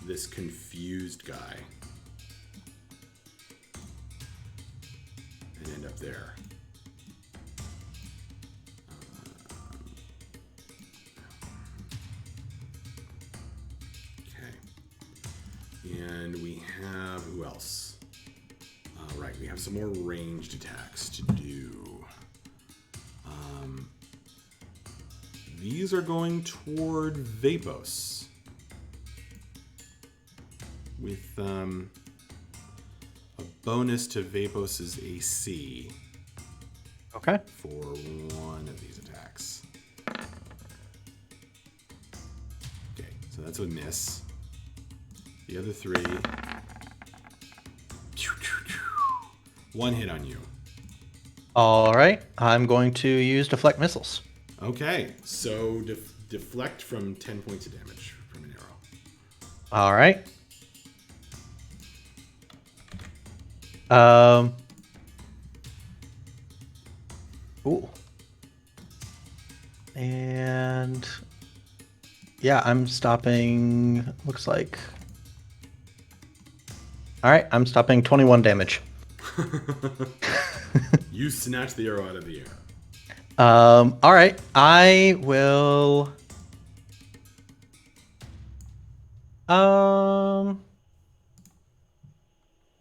this confused guy and end up there. And we have, who else? Right, we have some more ranged attacks to do. These are going toward Vapos. With a bonus to Vapos's AC. Okay. For one of these attacks. Okay, so that's a miss. The other three. One hit on you. All right. I'm going to use deflect missiles. Okay, so deflect from 10 points of damage from an arrow. All right. Ooh. And yeah, I'm stopping. Looks like. All right, I'm stopping 21 damage. You snatch the arrow out of the air. All right, I will. I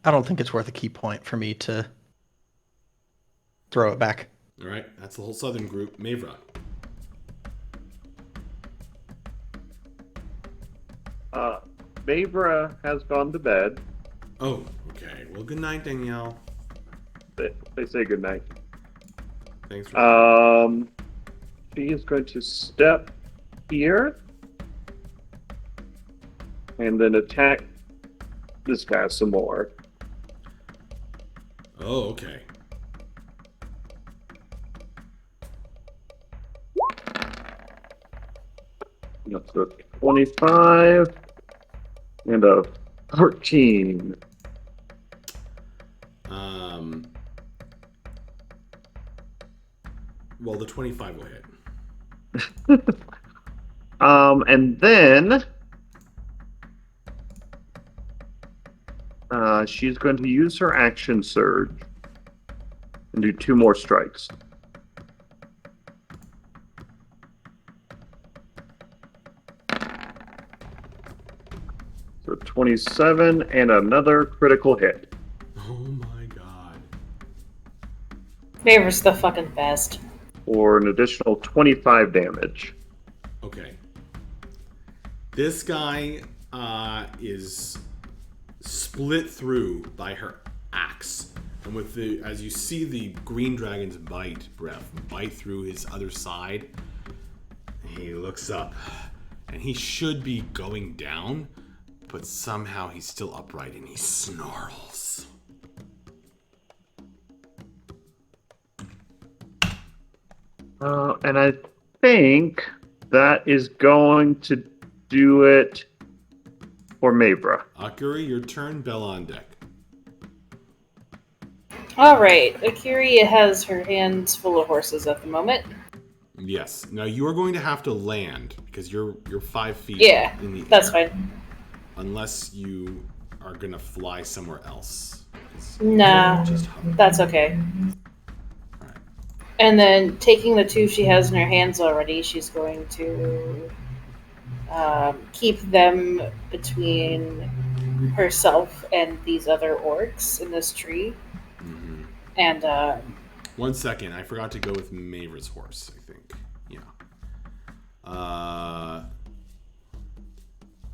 don't think it's worth a key point for me to throw it back. All right, that's the whole southern group. Mavra. Mavra has gone to bed. Oh, okay. Well, good night, Danielle. They say goodnight. Thanks for She is going to step here and then attack this guy some more. Oh, okay. That's a 25 and a 13. Well, the 25 will hit. And then she's going to use her action surge and do 2 more strikes. So 27 and another critical hit. Oh my god. Mavra's the fucking best. For an additional 25 damage. Okay. This guy is split through by her axe. And with the, as you see the green dragon's bite through his other side, he looks up. And he should be going down, but somehow he's still upright and he snarls. And I think that is going to do it for Mavra. Akuri, your turn. Bella on deck. Alright, Akiri has her hands full of horses at the moment. Yes. Now you are going to have to land because you're 5 feet Yeah, in the that's air. fine. Unless you are going to fly somewhere else. Nah, Just hover. that's okay. Alright. And then taking the 2 she has in her hands already, she's going to keep them between herself and these other orcs in this tree. Mm-hmm. And 1 second. I forgot to go with Mavra's horse, I think. Yeah.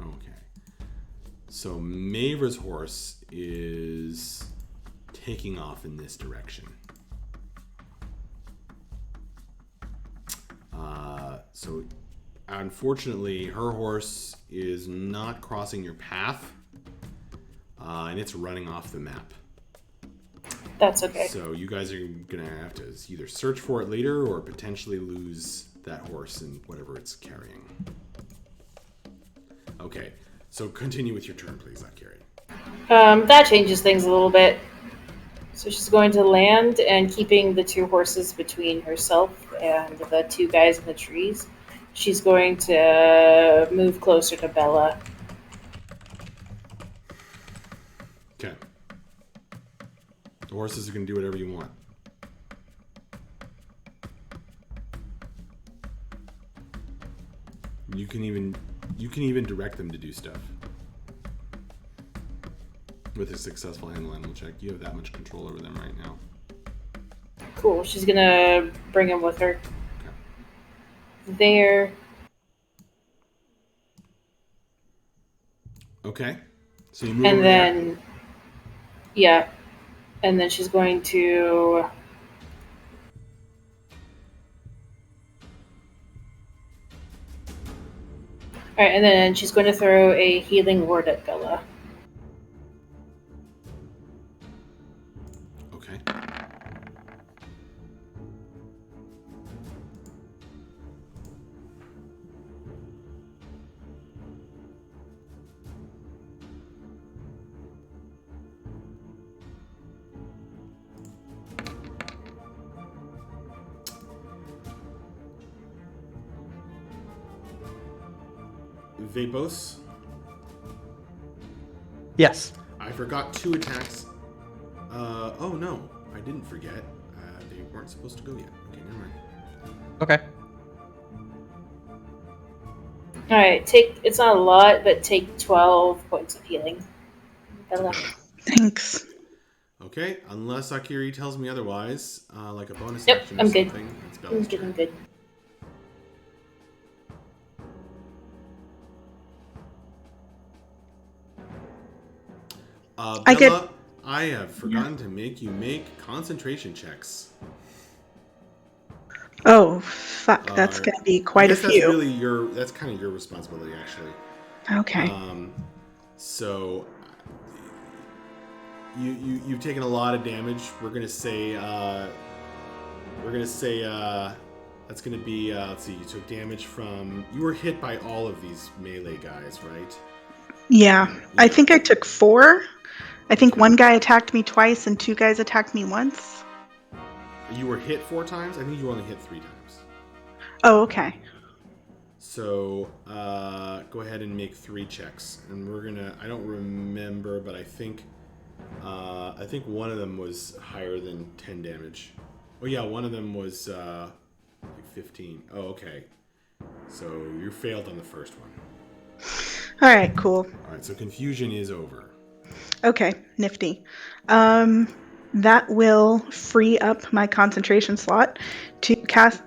Okay. So Mavra's horse is taking off in this direction. So unfortunately, her horse is not crossing your path, and it's running off the map. that's okay. So you guys are gonna have to either search for it later or potentially lose that horse and whatever it's carrying. Okay, so continue with your turn, please, Akiri. That changes things a little bit. So she's going to land and keeping the 2 horses between herself and the 2 guys in the trees. She's going to move closer to Bella. Okay. The horses are gonna do whatever you want. You can even direct them to do stuff. With a successful animal check, you have that much control over them right now. Cool. She's going to bring him with her. There. Okay. So you move And over there. then, yeah. And then she's going to... Alright, and then she's going to throw a healing word at Bella. Okay. Vapos, Yes. I forgot 2 attacks. Oh no, I didn't forget. They weren't supposed to go yet. Okay, never mind. Okay. All right, it's not a lot, but take 12 points of healing. Bella. Thanks. Okay, unless Akiri tells me otherwise, like a bonus Nope, action or I'm good. something. It's I'm Bella's good. turn. I'm good. I get- Bella, I have forgotten to make you make concentration checks. Oh, fuck. That's Uh, going to be I quite a guess that's few. really that's kind of your responsibility, actually. Okay. So you've taken a lot of damage. We're gonna say that's gonna be let's see. You took damage from. You were hit by all of these melee guys, right? Yeah. I think I took 4. I think Okay. one guy attacked me twice and 2 guys attacked me once. You were hit 4 times. I think you were only hit 3 times. Oh, okay. So go ahead and make 3 checks, and we're gonna. I don't remember, but I think one of them was higher than 10 damage. Oh yeah, one of them was like 15. Oh, okay. So you failed on the first one. All right, cool. All right, so confusion is over. Okay, nifty. That will free up my concentration slot to cast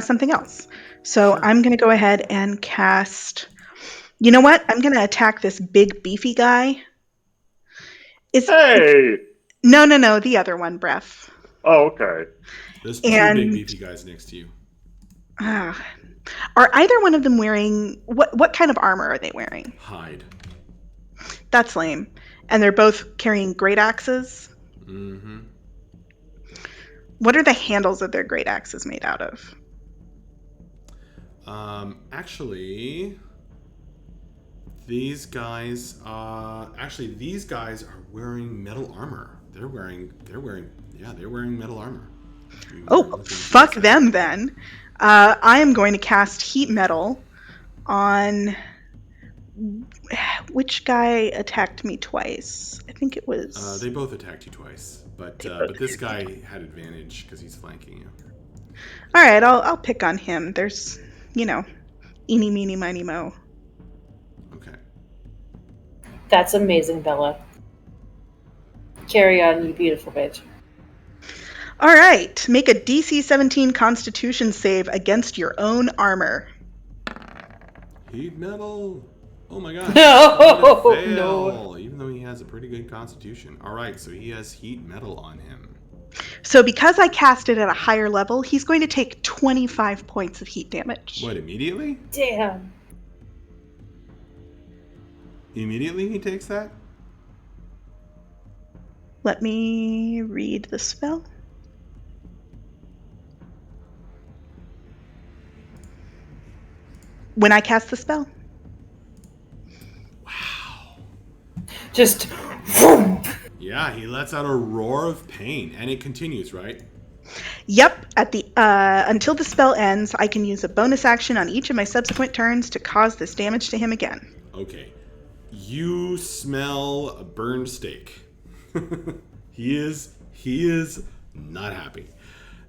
something else. So Sure. I'm going to go ahead and cast. You know what? I'm going to attack this big beefy guy. Hey! No, the other one, Bref. Oh, okay. There's 2 And big beefy guys next to you. are either one of them wearing what kind of armor are they wearing? Hide. That's lame. And they're both carrying great axes. Mm-hmm. What are the handles of their great axes made out of? Actually, these guys are wearing metal armor. They're wearing metal armor. Oh, fuck them then. I am going to cast heat metal on which guy attacked me twice. I think it was. They both attacked you twice, but this guy had advantage because he's flanking you. All right, I'll pick on him. There's, eeny, meeny, miny, mo. Okay. That's amazing, Bella. Carry on, you beautiful bitch. All right, make a DC 17 Constitution save against your own armor. Heat metal. Oh my god. No, Fail, no. even though he has a pretty good constitution. All right, so he has heat metal on him. So because I cast it at a higher level, he's going to take 25 points of heat damage. What, immediately? Damn. Immediately he takes that? Let me read the spell. When I cast the spell. Wow. Just. Yeah, he lets out a roar of pain, and it continues, right? Yep. At the until the spell ends, I can use a bonus action on each of my subsequent turns to cause this damage to him again. Okay. You smell a burned steak. He is not happy.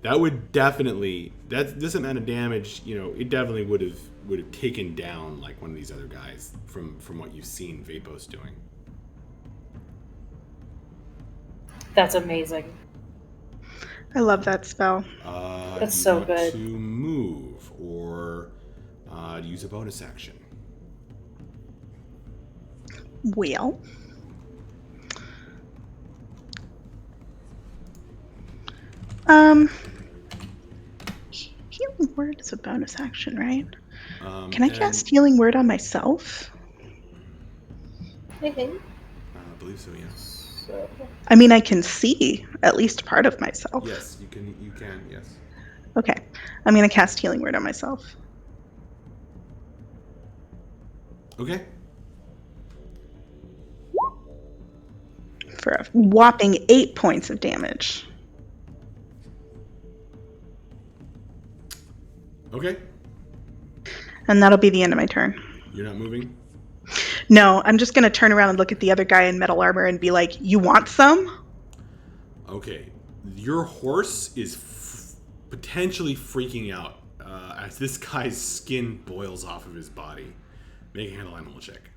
That would definitely this amount of damage, it definitely would have taken down like one of these other guys from what you've seen Vapos doing. That's amazing. I love that spell. That's you so want good. To move or use a bonus action. Well. Healing Word is a bonus action, right? Can I cast Healing Word on myself? I think. I believe so, yes. So. I mean, I can see at least part of myself. Yes, you can, yes. Okay. I'm going to cast Healing Word on myself. Okay. For a whopping 8 points of damage. Okay. And that'll be the end of my turn. You're not moving? No, I'm just going to turn around and look at the other guy in metal armor and be like, you want some? Okay. Your horse is potentially freaking out as this guy's skin boils off of his body. Make a handle animal check.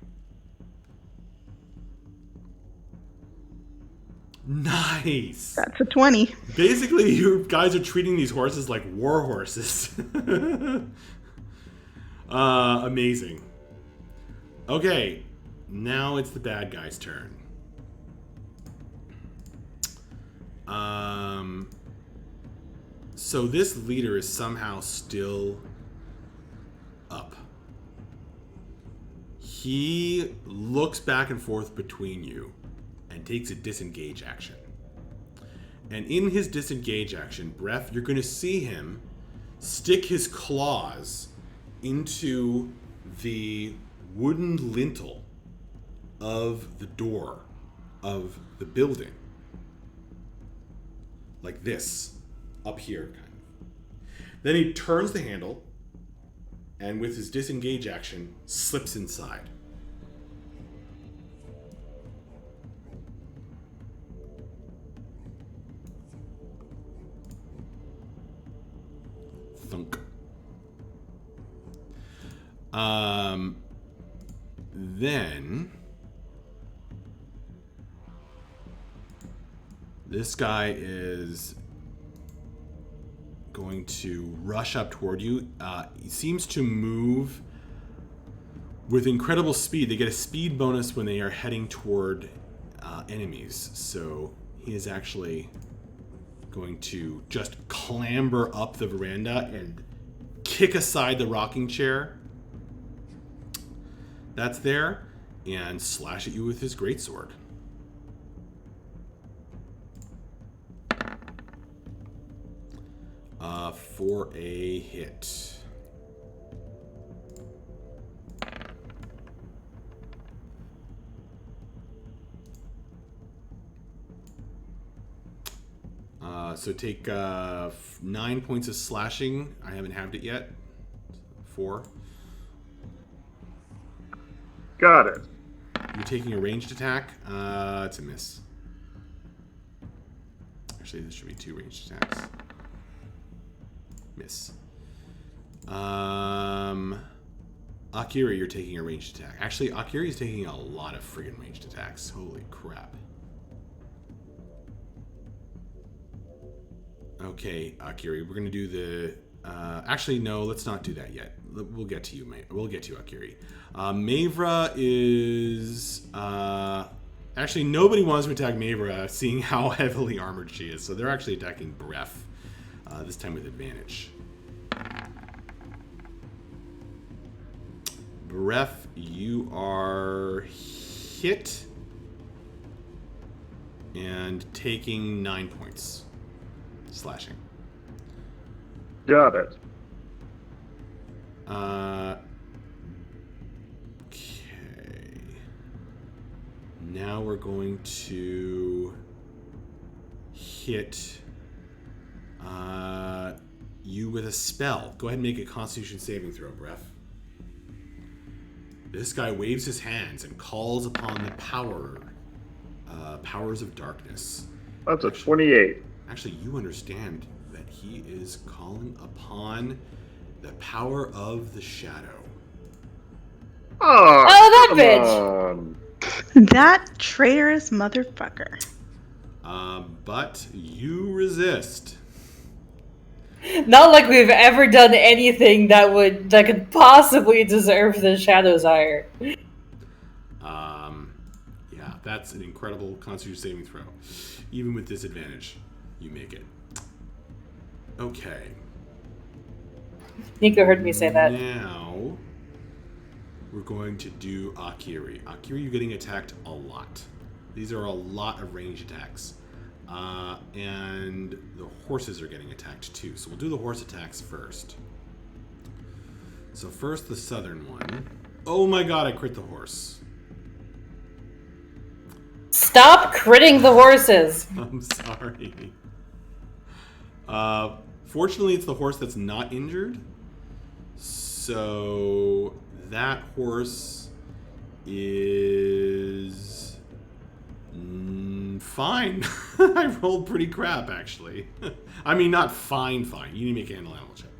Nice. That's a 20. Basically, you guys are treating these horses like war horses. Amazing. Okay, now it's the bad guy's turn. So this leader is somehow still up. He looks back and forth between you and takes a disengage action. And in his disengage action, Bref, you're going to see him stick his claws into the wooden lintel of the door of the building. Like this, up here, kind of. Then he turns the handle, and with his disengage action, slips inside. Thunk. Then this guy is going to rush up toward you. He seems to move with incredible speed. They get a speed bonus when they are heading toward enemies. So he is actually going to just clamber up the veranda and kick aside the rocking chair that's there and slash at you with his greatsword. For a hit. So take 9 points of slashing. I haven't halved it yet. 4. Got it. You're taking a ranged attack. It's a miss. Actually, this should be 2 ranged attacks. Miss. Akira, you're taking a ranged attack. Actually, Akira is taking a lot of friggin' ranged attacks. Holy crap. Okay, Akiri, we're gonna do the. Actually, no, let's not do that yet. We'll get to you, mate. We'll get to you, Akiri. Mavra is. Actually, nobody wants to attack Mavra, seeing how heavily armored she is. So they're actually attacking Bref, this time with advantage. Bref, you are hit and taking 9 points. Slashing. Got it. Okay. Now we're going to hit you with a spell. Go ahead and make a Constitution saving throw, Bref. This guy waves his hands and calls upon the powers of darkness. That's a 28. Actually, you understand that he is calling upon the power of the shadow. Oh, that come bitch! on. That traitorous motherfucker. But you resist. Not like we've ever done anything that could possibly deserve the Shadow's ire. Yeah, that's an incredible Constitution saving throw. Even with disadvantage, you make it. Okay. Nico heard me say that. Now we're going to do Akiri. Akiri, you're getting attacked a lot. These are a lot of range attacks. And the horses are getting attacked too. So we'll do the horse attacks first. So first the southern one. Oh my god, I crit the horse. Stop critting the horses! I'm sorry. Fortunately, it's the horse that's not injured. So that horse is fine. I rolled pretty crap, actually. I mean, not fine. You need to make an animal check.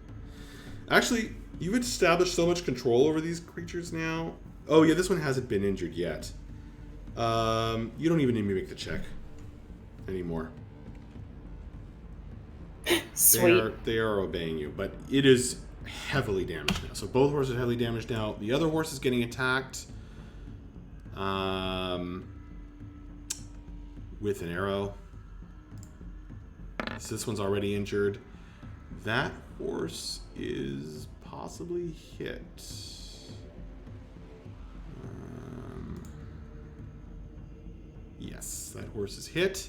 Actually, you've established so much control over these creatures now. Oh yeah, this one hasn't been injured yet. You don't even need me to make the check anymore. Sweet. They are obeying you, but it is heavily damaged now. So both horses are heavily damaged now. The other horse is getting attacked with an arrow. So this one's already injured. That horse is possibly hit. Yes, that horse is hit.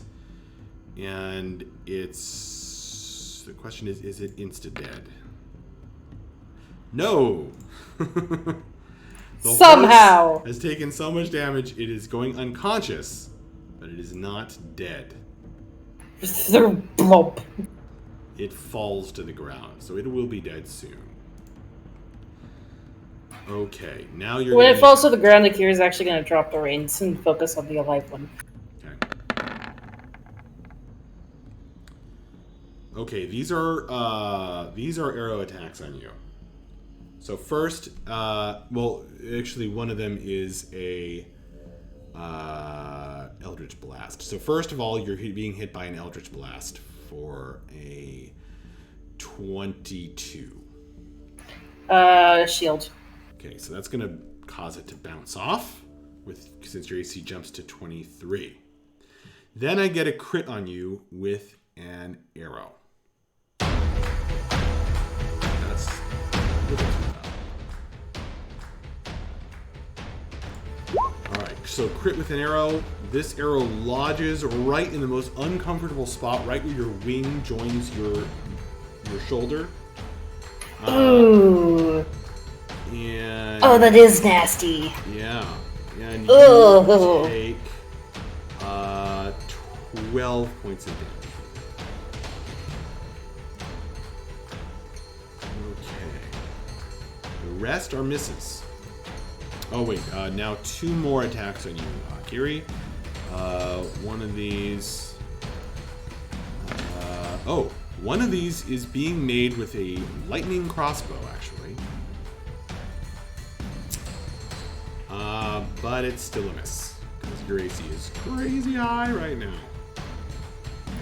And it's... The question is it insta-dead? No! The Somehow! horse has taken so much damage, it is going unconscious, but it is not dead. Blop. It falls to the ground, so it will be dead soon. Okay, now you're When gonna it falls to the ground, the Kira is actually going to drop the reins and focus on the alive one. Okay, these are arrow attacks on you. So first, well, actually, one of them is a Eldritch Blast. So first of all, you're being hit by an Eldritch Blast for a 22. Shield. Okay, so that's gonna cause it to bounce off, since your AC jumps to 23. Then I get a crit on you with an arrow. That's alright, so crit with an arrow. This arrow lodges right in the most uncomfortable spot, right where your wing joins your shoulder. Ooh. And Oh, that is nasty. yeah. And you Ugh. take 12 points of damage. Okay. The rest are misses. Oh wait, now 2 more attacks on you, Kiri. One of these... one of these is being made with a lightning crossbow, actually. But it's still a miss, because your AC is crazy high right now.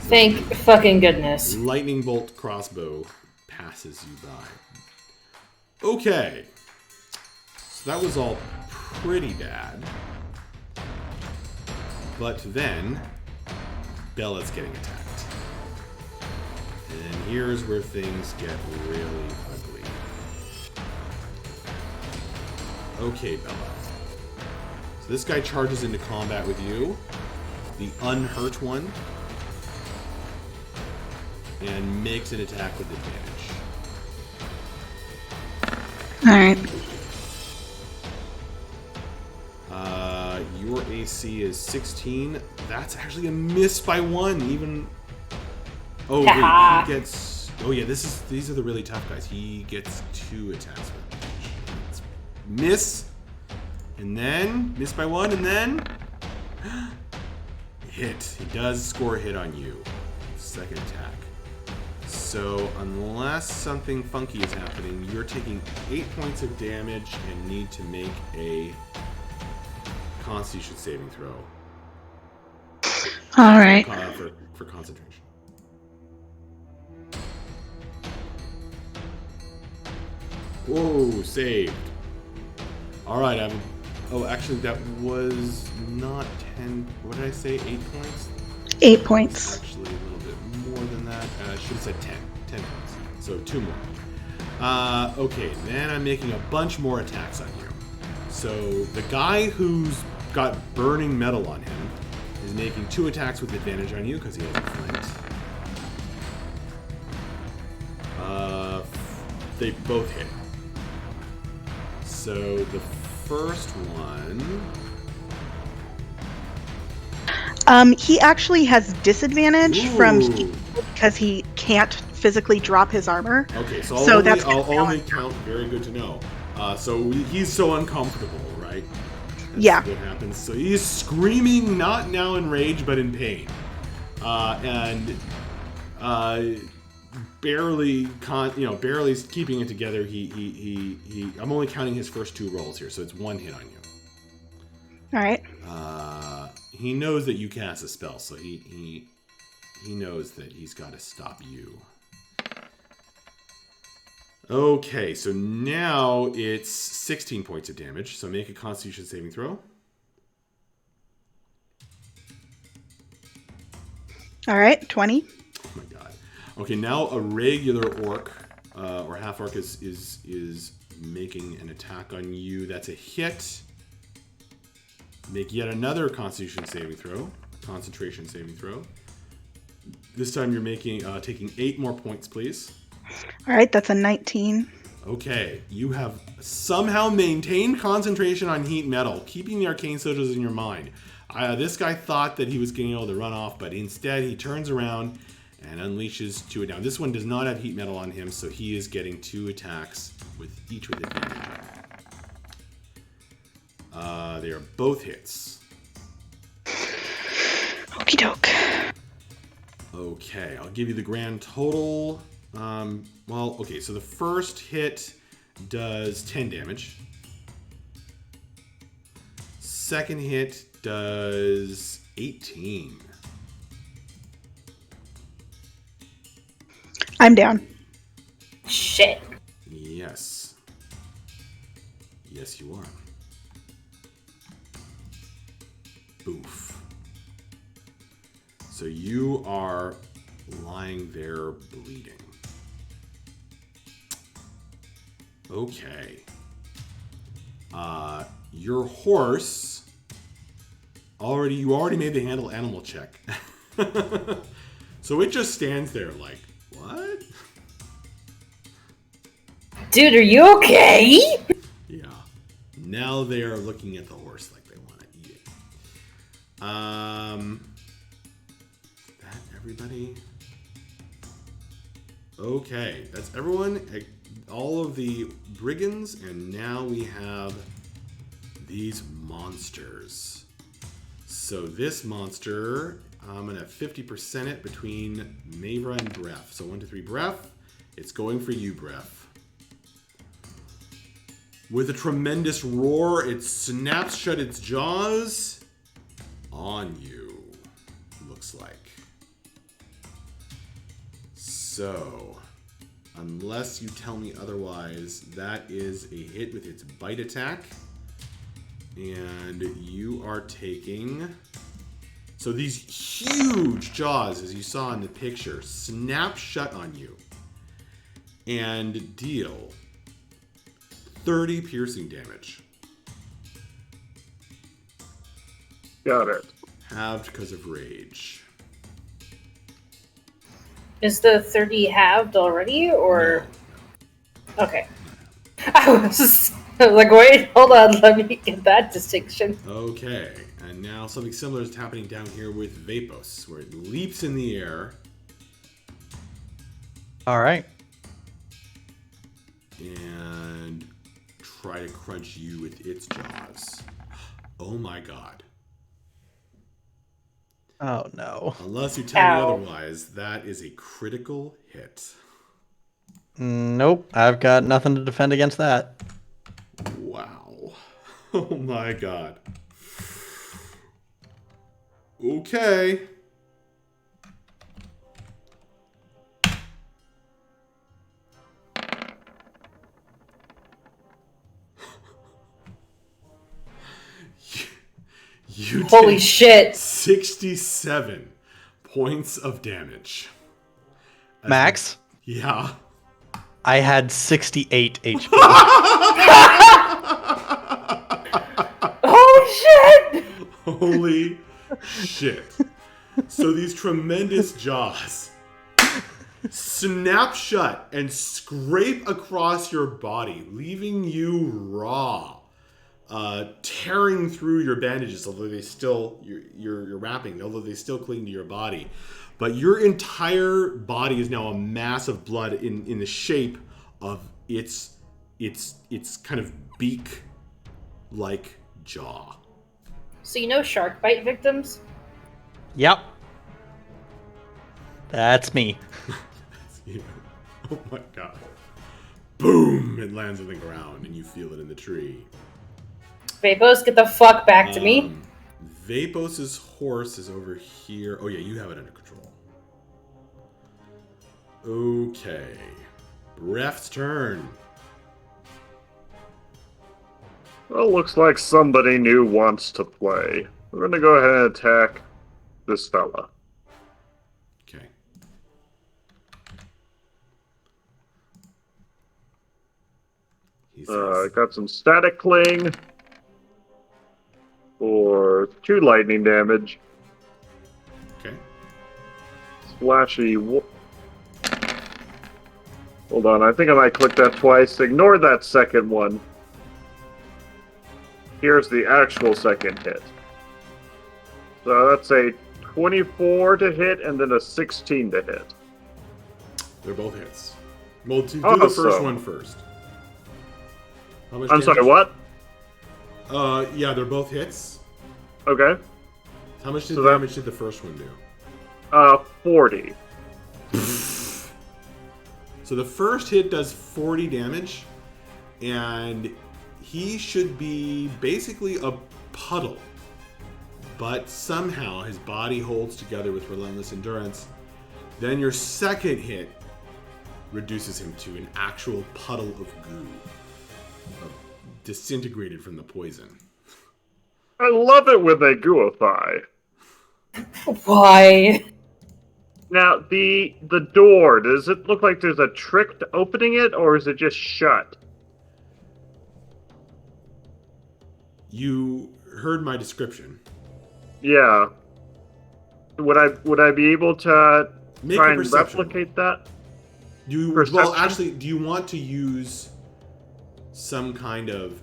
So Thank fucking goodness. lightning bolt crossbow passes you by. Okay. So that was all pretty bad. But then, Bella's getting attacked. And here's where things get really ugly. Okay, Bella. So this guy charges into combat with you, the unhurt one, and makes an attack with advantage. Alright. Your AC is 16. That's actually a miss by 1. Even. Oh wait, he gets. Oh yeah, these are the really tough guys. He gets 2 attacks with advantage. Miss, and then miss by 1, and then hit. He does score a hit on you. Second attack. So unless something funky is happening, you're taking 8 points of damage and need to make a Constitution saving throw. Alright. For concentration. Whoa, saved. Alright, oh, actually, that was not 10. What did I say? 8 points? 8 points. Actually, a little bit more than that. I should have said 10. 10 points. So 2 more. Okay, then I'm making a bunch more attacks on you. So the guy who's got burning metal on him is making 2 attacks with advantage on you because he has a flint. They both hit. So the first one... He actually has disadvantage Ooh. because he can't physically drop his armor. Okay, so I'll only count. Very good to know. So he's so uncomfortable, right? That's Yeah. what happens. So he's screaming, not now in rage, but in pain, and barely keeping it together. He I'm only counting his first 2 rolls here, so it's 1 hit on you. All right. He knows that you cast a spell, so he knows that he's got to stop you. Okay, so now it's 16 points of damage. So make a Constitution saving throw. All right. 20. Oh my god. Okay, now a regular orc or half orc is making an attack on you. That's a hit. Make yet another Constitution saving throw, concentration saving throw. This time you're making taking 8 more points, please. All right. That's a 19. Okay, you have somehow maintained concentration on heat metal, keeping the arcane sigils in your mind. This guy thought that he was getting able to run off, but instead he turns around and unleashes 2 down. This one does not have heat metal on him, so he is getting 2 attacks with advantage. They are both hits. Okie doke. Okay, I'll give you the grand total. Well, okay, so the first hit does 10 damage. Second hit does 18. I'm down. Shit. Yes. Yes, you are. Oof. So you are lying there bleeding. Okay. Your horse you already made the handle animal check. So it just stands there like, what? Dude, are you okay? Yeah. Now they are looking at the horse like they want to eat it. That everybody? Okay, that's everyone. All of the brigands, and now we have these monsters. So this monster, I'm gonna 50% it between Mavra and Breath. So 1, 2, 3, Breath. It's going for you, Breath. With a tremendous roar, it snaps shut its jaws on you. Looks like. So, unless you tell me otherwise, that is a hit with its bite attack. And you are taking... So these huge jaws, as you saw in the picture, snap shut on you. And deal 30 piercing damage. Got it. Halved because of rage. Is the 30 halved already, or... Okay. I was like, wait, hold on, let me get that distinction. Okay, and now something similar is happening down here with Vapos, where it leaps in the air. All right. And try to crunch you with its jaws. Oh my god. Oh no. Unless you tell me otherwise, that is a critical hit. Nope. I've got nothing to defend against that. Wow. Oh my god. Okay. You Holy take shit. 67 points of damage. Max, Yeah. I had 68 HP. Oh shit! Holy shit. So these tremendous jaws snap shut and scrape across your body, leaving you raw. Tearing through your bandages, although they still you're wrapping, although they still cling to your body, but your entire body is now a mass of blood in the shape of its kind of beak like jaw. So you know shark bite victims? Yep. That's me. You know, oh my god. Boom! It lands on the ground and you feel it in the tree. Vapos, get the fuck back to me. Vapos's horse is over here. Oh yeah, you have it under control. Okay. Ref's turn. Well, looks like somebody new wants to play. We're gonna go ahead and attack this fella. Okay. He says, Got some static cling for 2 lightning damage. okay. Splashy. Hold on, I think I might click that twice. Ignore that second one. Here's the actual second hit. So that's a 24 to hit and then a 16 to hit. They're both hits. Well, do the first one first. How much I'm damage? sorry, what? Yeah, they're both hits. Okay. How much So damage did the first one do? 40. So the first hit does 40 damage, and he should be basically a puddle. But somehow his body holds together with relentless endurance. Then your second hit reduces him to an actual puddle of goo, disintegrated from the poison. I love it when they gooify. Why? Now, the door, does it look like there's a trick to opening it, or is it just shut? You heard my description. Yeah. Would I be able to Make try a and perception replicate that? Well, Perception? actually, do you want to use some kind of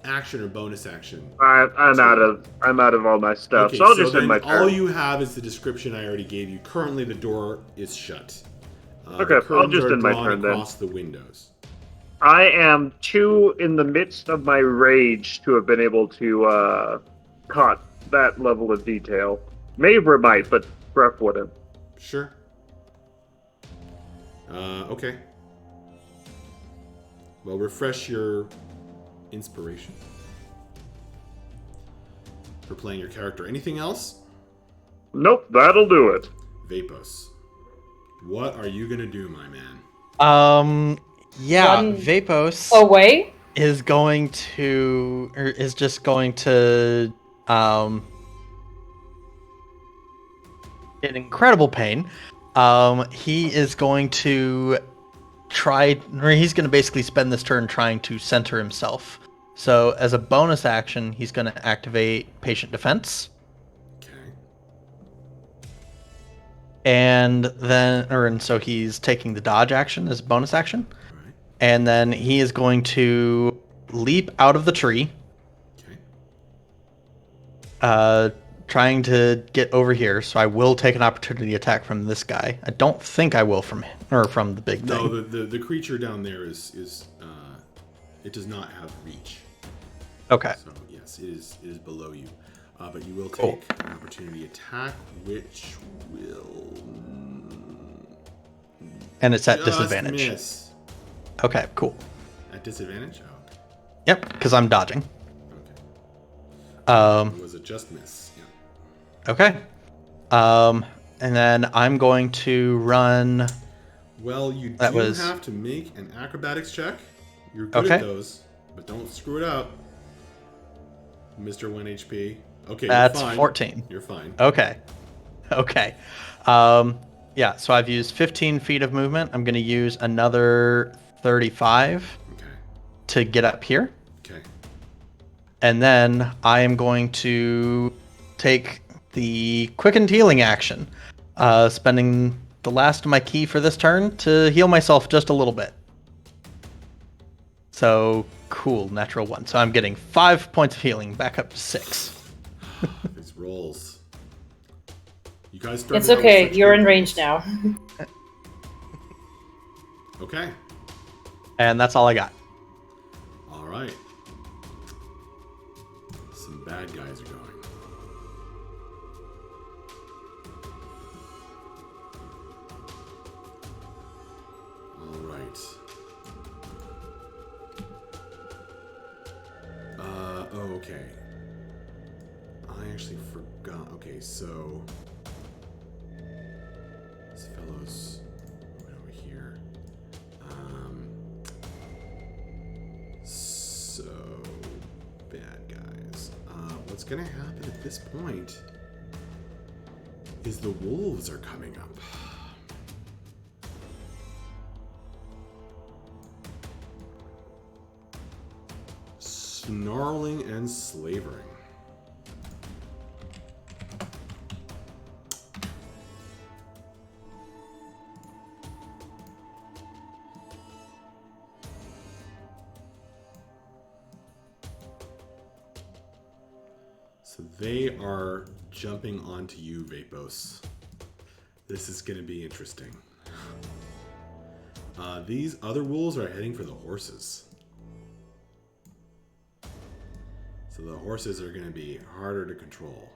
action or bonus action? I'm out of all my stuff, Okay, so I'll just then end my turn. all you have is the description I already gave you. Currently, the door is shut. Okay, the I'll curtains just are end my drawn turn then. across the windows. I am too in the midst of my rage to have been able to caught that level of detail. Mavra might, but Bref wouldn't. Sure. Okay. Well, refresh your inspiration for playing your character. Anything else? Nope, that'll do it. Vapos. What are you gonna do, my man? Yeah, Run Vapos Away? is going to, or is just going to, in incredible pain. He is going to he's going to basically spend this turn trying to center himself. So as a bonus action, he's going to activate Patient Defense. Okay. And so he's taking the dodge action as a bonus action. All right. And then he is going to leap out of the tree. Okay. Trying to get over here, so I will take an opportunity attack from this guy. I don't think I will from the big thing. No, the creature down there is it does not have reach. Okay. So yes, it is below you, but you will take Cool. an opportunity attack, which will And it's at just disadvantage. miss. Okay, cool. At disadvantage? Oh, okay. Yep, because I'm dodging. Okay. Was it just miss? Yeah. Okay. And then I'm going to run. Well, you That do was- have to make an acrobatics check. You're good Okay. at those, but don't screw it up, Mr. 1 HP. Okay, That's you're fine. 14. You're fine. Okay. Yeah, so I've used 15 feet of movement. I'm going to use another 35 Okay. to get up here. Okay. And then I am going to take the quickened healing action, spending the last of my key for this turn to heal myself just a little bit. So, cool, natural 1. So I'm getting 5 points of healing, back up to 6. These rolls. You guys started It's out with okay. such You're good in range rolls. now. Okay. And that's all I got. All right. Some bad guys are going. All right. Okay. I actually forgot. Okay, so this fellow's over here. So bad guys. What's gonna happen at this point is the wolves are coming up. Snarling and slavering. So they are jumping onto you, Vapos. This is going to be interesting. These other wolves are heading for the horses. So the horses are going to be harder to control.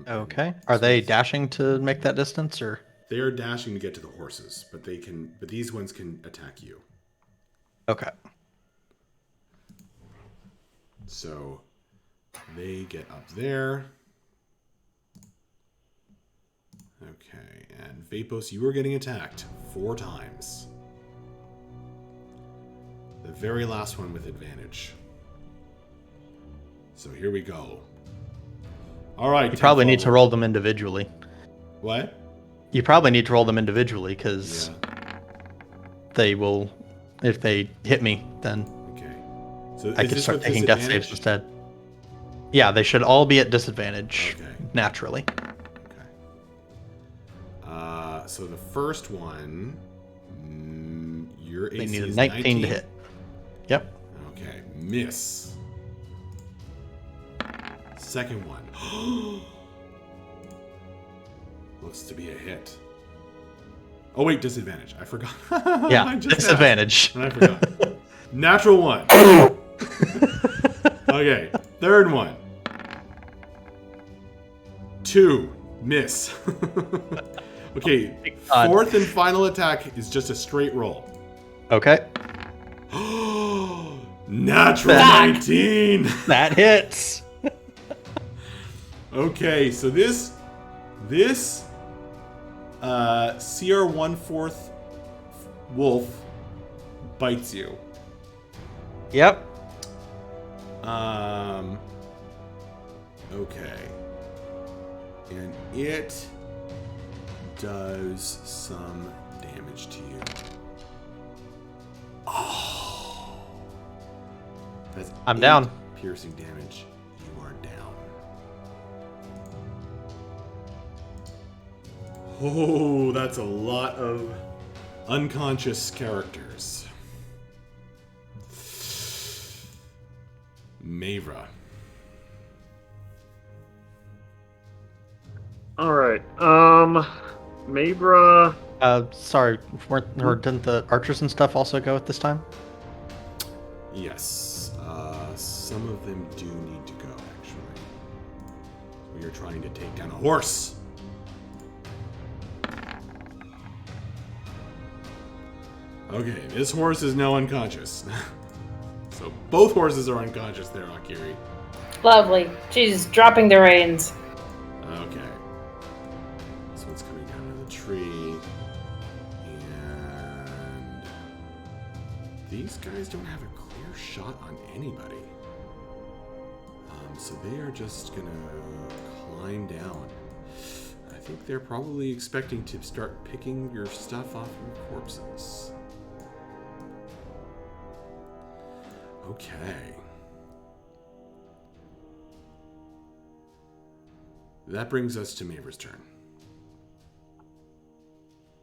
Okay. Are they dashing to make that distance, or? They are dashing to get to the horses, but they can. But these ones can attack you. Okay. So they get up there. Okay, and Vapos, you are getting attacked 4 times. The very last one with advantage. So here we go. All right. You probably need to roll them individually. What? You probably need to roll them individually, because they will, if they hit me, then Okay. So I could start taking death saves instead. Yeah, they should all be at disadvantage, naturally. Okay. So the first one, your AC They need a is 19 to hit. Yep. Okay, miss. Second one. Looks to be a hit. Oh wait, disadvantage. I forgot. Yeah, I just disadvantage. asked, and I forgot. Natural 1. Okay, third one. 2, miss. Okay, fourth and final attack is just a straight roll. Okay. Natural 19. That hits. Okay, so this CR 1/4 wolf bites you. Yep. Okay. And it does some damage to you. Oh. That's I'm 8 down. Piercing damage. You are down. Oh, that's a lot of unconscious characters. Mavra. All right. Mabra. Sorry, didn't the archers and stuff also go at this time? Yes. Some of them do need to go, actually. We are trying to take down a horse. Okay, this horse is now unconscious. So both horses are unconscious there, Akiri. Lovely. She's dropping the reins. Okay. This one's coming down to the tree. And these guys don't have a clear shot on anybody. So they are just gonna climb down. I think they're probably expecting to start picking your stuff off your corpses. Okay. That brings us to Mavra's turn.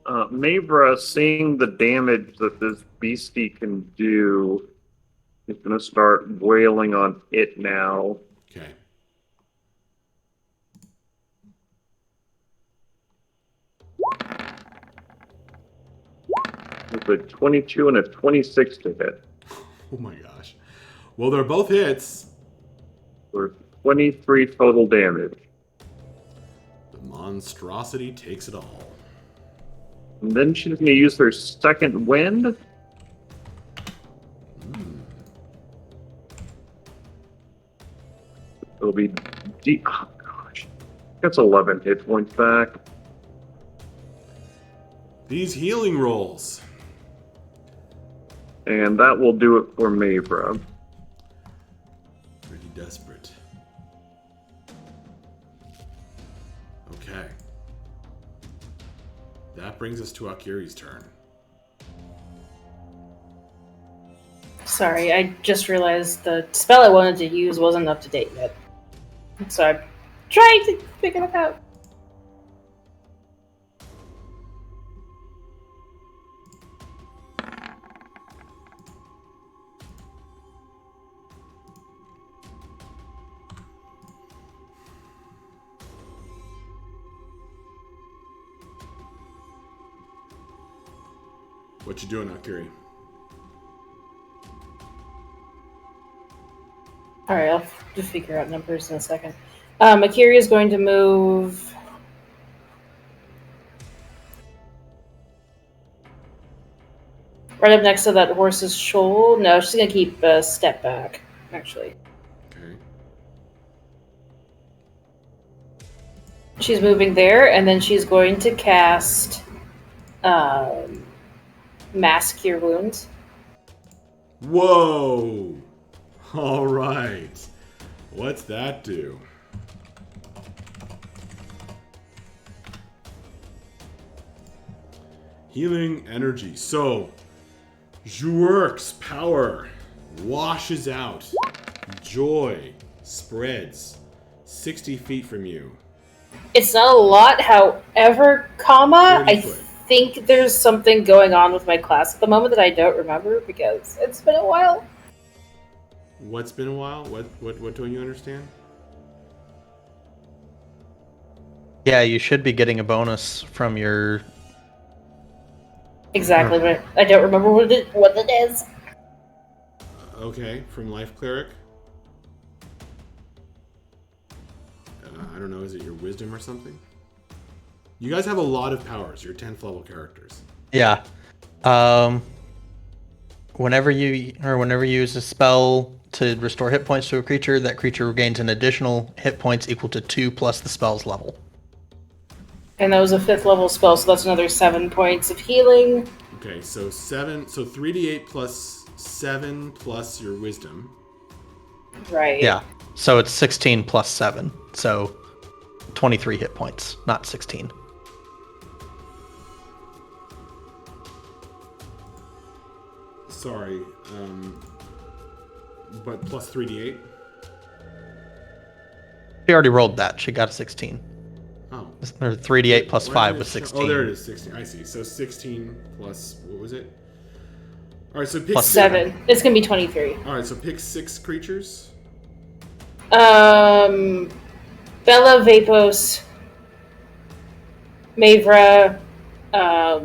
Mabra, seeing the damage that this beastie can do, is going to start wailing on it now. Okay. It's a 22 and a 26 to hit. Oh my gosh. Well, they're both hits. For 23 total damage. The monstrosity takes it all. And then she's going to use her second wind. It'll be deep. Oh, gosh. That's 11 hit points back. These healing rolls. And that will do it for me, bro. Pretty desperate. Okay. That brings us to Akiri's turn. Sorry, I just realized the spell I wanted to use wasn't up to date yet. So I'm trying to figure it out. What you doing, Akiri? Alright, I'll just figure out numbers in a second. Akiri is going to move... right up next to that horse's shoulder. No, she's going to keep a step back, actually. Okay. She's moving there, and then she's going to cast Mass Cure Wounds. Whoa! All right. What's that do? Healing energy. So, Zhuerk's power washes out. Joy spreads 60 feet from you. It's not a lot, however, comma, 30 I foot. think there's something going on with my class at the moment that I don't remember because it's been a while. What's been a while? What don't you understand? Yeah, you should be getting a bonus from your... Exactly, but I don't remember what it is. Okay, from Life Cleric. I don't know, is it your wisdom or something? You guys have a lot of powers. You're 10th level characters. Yeah. Whenever you use a spell to restore hit points to a creature, that creature regains an additional hit points equal to 2 plus the spell's level. And that was a 5th level spell, so that's another 7 points of healing. Okay, so 3d8 plus 7 plus your wisdom. Right. Yeah. So it's 16 plus 7. So 23 hit points, not 16. Sorry, but plus 3d8? She already rolled that. She got a 16. Oh. Or 3d8 plus Why 5 did was it show- 16. Oh, there it is, 16. I see. So 16 plus, what was it? Alright, so pick Plus 7. It's gonna be 23. Alright, so pick 6 creatures. Bella, Vapos, Mavra, I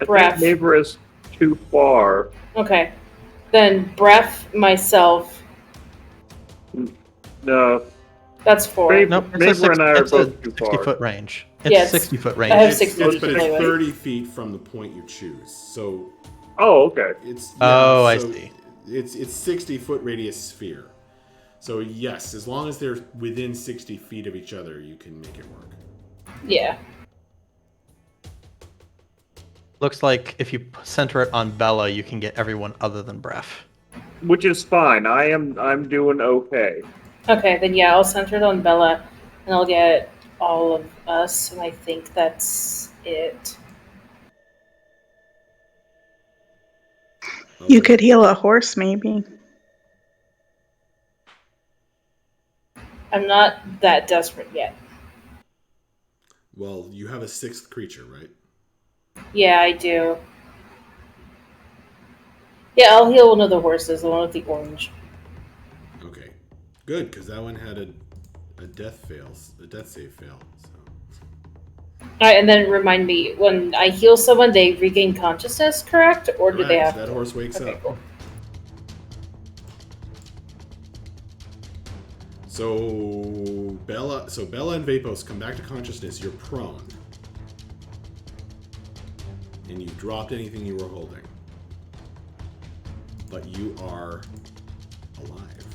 Breath. think Mavra is too far. Okay. Then Breath, myself. No. That's 4. Mav- Nope, Mavra and I are it's a both too 60 far. foot range. Yeah, It's 60 foot range. I have It's, 60 but it's anyway. 30 feet from the point you choose. So Oh, okay. it's Oh, I so see. It's 60 foot radius sphere. So yes, as long as they're within 60 feet of each other, you can make it work. Yeah. Looks like if you center it on Bella, you can get everyone other than Breath. Which is fine. I'm doing okay. Okay, then yeah, I'll center it on Bella, and I'll get all of us, and I think that's it. You could heal a horse, maybe. I'm not that desperate yet. Well, you have a 6th creature, right? Yeah, I do. Yeah, I'll heal one of the horses, the one with the orange. Okay, good, because that one had a death save fail. So Alright, and then remind me, when I heal someone, they regain consciousness, correct? Or do they Correct, have that horse wakes Okay, up. cool. So Bella and Vapos come back to consciousness. You're prone, and you dropped anything you were holding, but you are alive.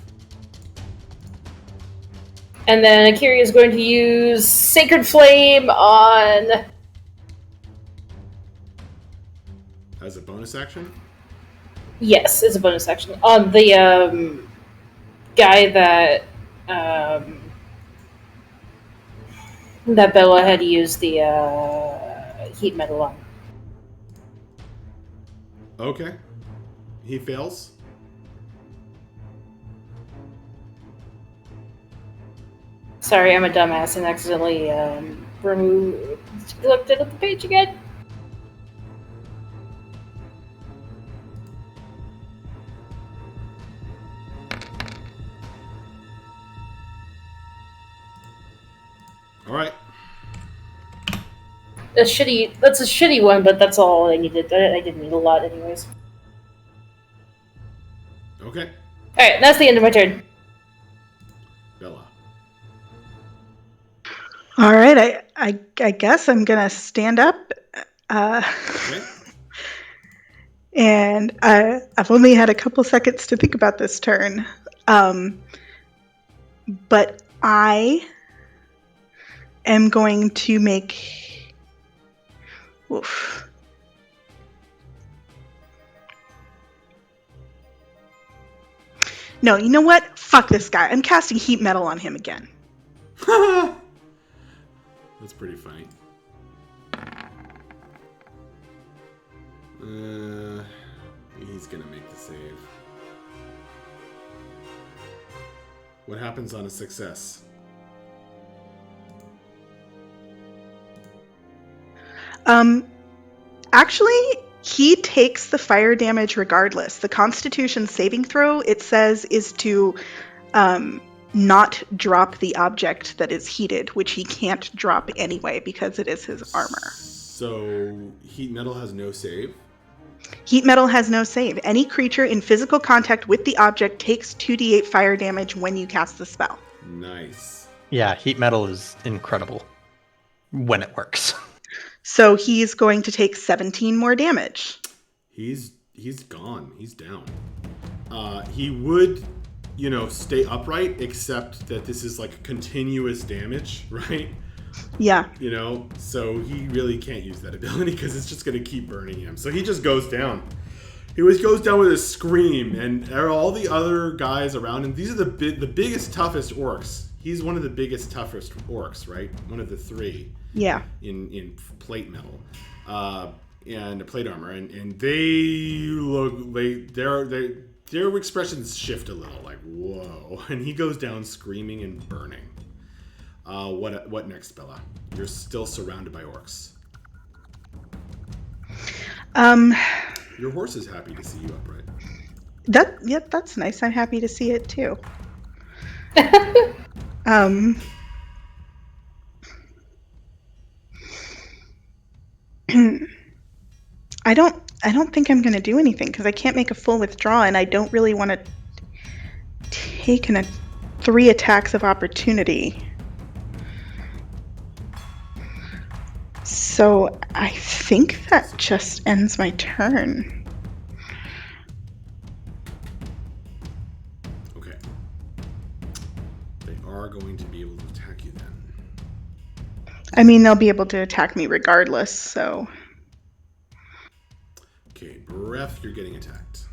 And then Akiri is going to use Sacred Flame on... As a bonus action? Yes, it's a bonus action. On the guy that that Bella had used the heat metal on. Okay. He fails. Sorry, I'm a dumbass and accidentally looked at the page again. All right. That's a shitty one, but that's all I needed. I didn't need a lot anyways. Okay. Alright, that's the end of my turn. Bella. All right, I guess I'm gonna stand up. Okay. And I've only had a couple seconds to think about this turn. But I am going to make... Oof. No, you know what? Fuck this guy. I'm casting heat metal on him again. That's pretty funny. He's gonna make the save. What happens on a success? Actually, he takes the fire damage regardless. The Constitution saving throw, it says, is to not drop the object that is heated, which he can't drop anyway because it is his armor. So, heat metal has no save? Heat metal has no save. Any creature in physical contact with the object takes 2d8 fire damage when you cast the spell. Nice. Yeah, heat metal is incredible when it works. So he's going to take 17 more damage. He's gone. He's down. He would, stay upright, except that this is like continuous damage, right? Yeah. So he really can't use that ability because it's just going to keep burning him. So he just goes down. He goes down with a scream, and all the other guys around him, these are the biggest, toughest orcs. He's one of the biggest, toughest orcs, right? One of the three. Yeah. In plate metal. And plate armor. And they look, their expressions shift a little, like, whoa. And he goes down screaming and burning. What next, Bella? You're still surrounded by orcs. Your horse is happy to see you upright. That's nice. I'm happy to see it too. I don't think I'm going to do anything because I can't make a full withdraw, and I don't really want to take 3 attacks of opportunity. So I think that just ends my turn. Okay. They are going to be able to attack you then. I mean, they'll be able to attack me regardless, so... Okay, breath, you're getting attacked.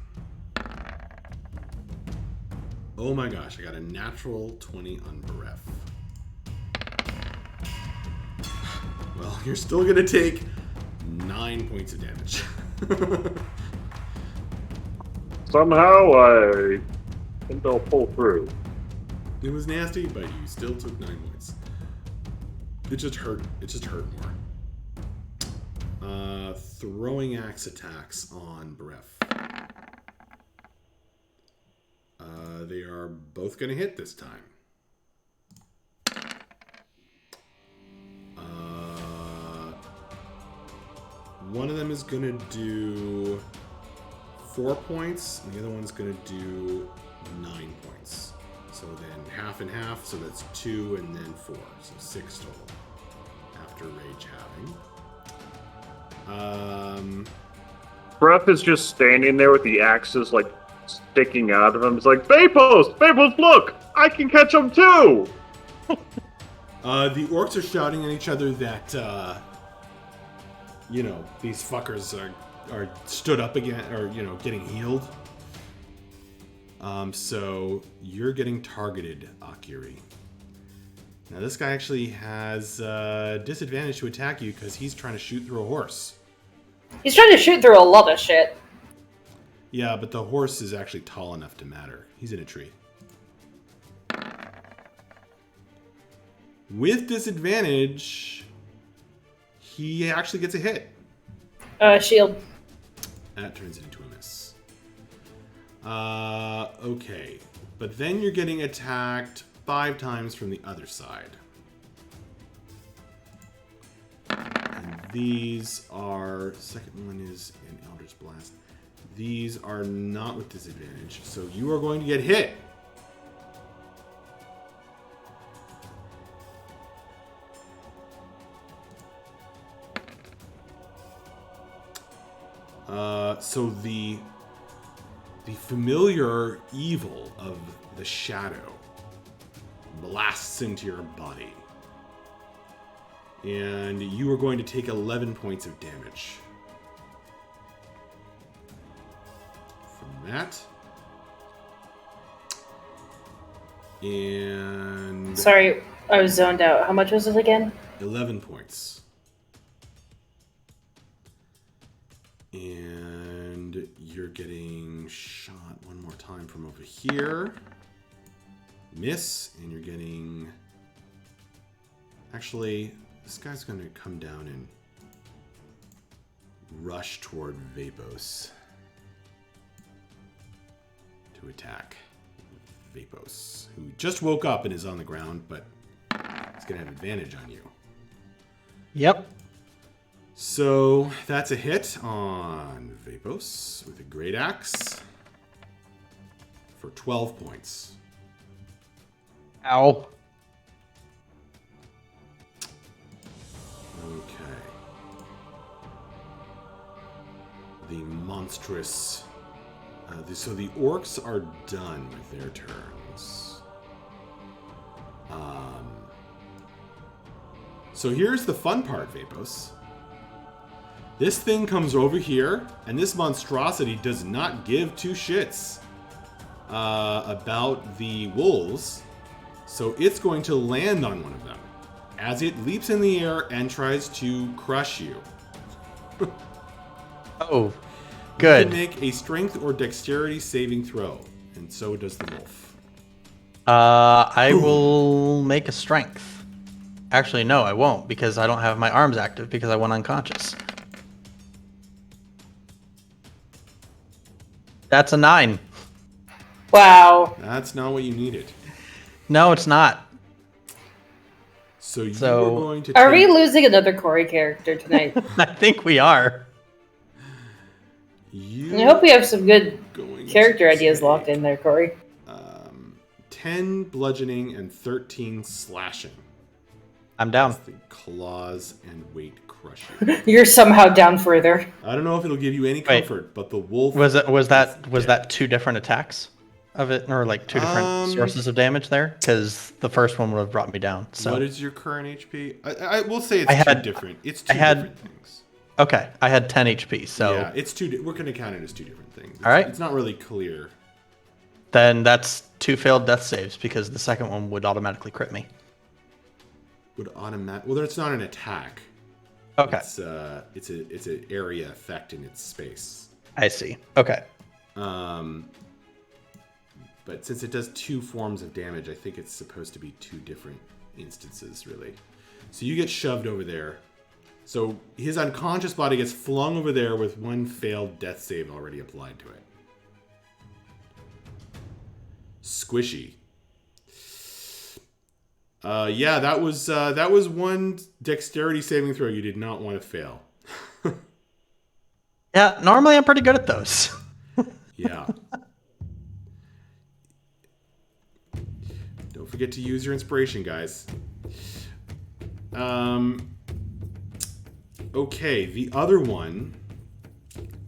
Oh my gosh, I got a natural 20 on breath. Well, you're still gonna take 9 points of damage. Somehow, I think they'll pull through. It was nasty, but you still took 9 points. It just hurt. It just hurt more. Throwing axe attacks on breath. They are both going to hit this time. One of them is going to do 4 points, and the other one's going to do 9 points. So then half and half, so that's 2 and then 4. So 6 total after rage having. Breath is just standing there with the axes like sticking out of him. It's like, Vapos! Vapos, look! I can catch him too! The orcs are shouting at each other that, these fuckers are stood up again, or, getting healed. So you're getting targeted, Akiri. Now this guy actually has disadvantage to attack you because he's trying to shoot through a horse. He's trying to shoot through a lot of shit. Yeah, but the horse is actually tall enough to matter. He's in a tree. With disadvantage, he actually gets a hit. Shield. That turns it into a miss. Okay. But then you're getting attacked 5 times from the other side. And these are... Second one is an Eldritch Blast. These are not with disadvantage, so you are going to get hit. So the familiar evil of the shadow blasts into your body. And you are going to take 11 points of damage from that. And... Sorry, I was zoned out. How much was it again? 11 points. And you're getting shot one more time from over here. Miss, and you're getting... Actually, this guy's going to come down and rush toward Vapos to attack Vapos, who just woke up and is on the ground, but he's going to have advantage on you. Yep. So that's a hit on Vapos with a great axe for 12 points. Ow. Okay. The monstrous... so the orcs are done with their turns. So here's the fun part, Vapos. This thing comes over here, and this monstrosity does not give 2 shits about the wolves. So it's going to land on one of them as it leaps in the air and tries to crush you. Oh, good. You can make a strength or dexterity saving throw, and so does the wolf. I will make a strength. Actually, no, I won't, because I don't have my arms active because I went unconscious. That's a 9. Wow. That's not what you needed. No, it's not. So you So- are going to Are we take- losing another Corey character tonight? I think we are. You I hope we have some good going character to ideas take, locked in there, Corey. 10 bludgeoning and 13 slashing. I'm down. As the claws and weight crush you. You're somehow down further. I don't know if it'll give you any Wait. comfort, but the wolf Was that is dead. that 2 different attacks of it, or like 2 different sources of damage there? Because the first one would have brought me down. So What is your current HP? I will say it's I had- 2 different. It's I 2 had- different things. okay, I had 10 HP. So Yeah, it's 2. We're going to count it as 2 different things. All right. It's not really clear. then that's 2 failed death saves because the second one would automatically crit me. Well, it's not an attack. Okay, It's an area effect in its space. I see. Okay. But since it does 2 forms of damage, I think it's supposed to be 2 different instances, really. So you get shoved over there. So his unconscious body gets flung over there with 1 failed death save already applied to it. Squishy. Yeah, that was 1 dexterity saving throw you did not want to fail. Yeah, normally I'm pretty good at those. Yeah. Don't forget to use your inspiration, guys. Okay, the other one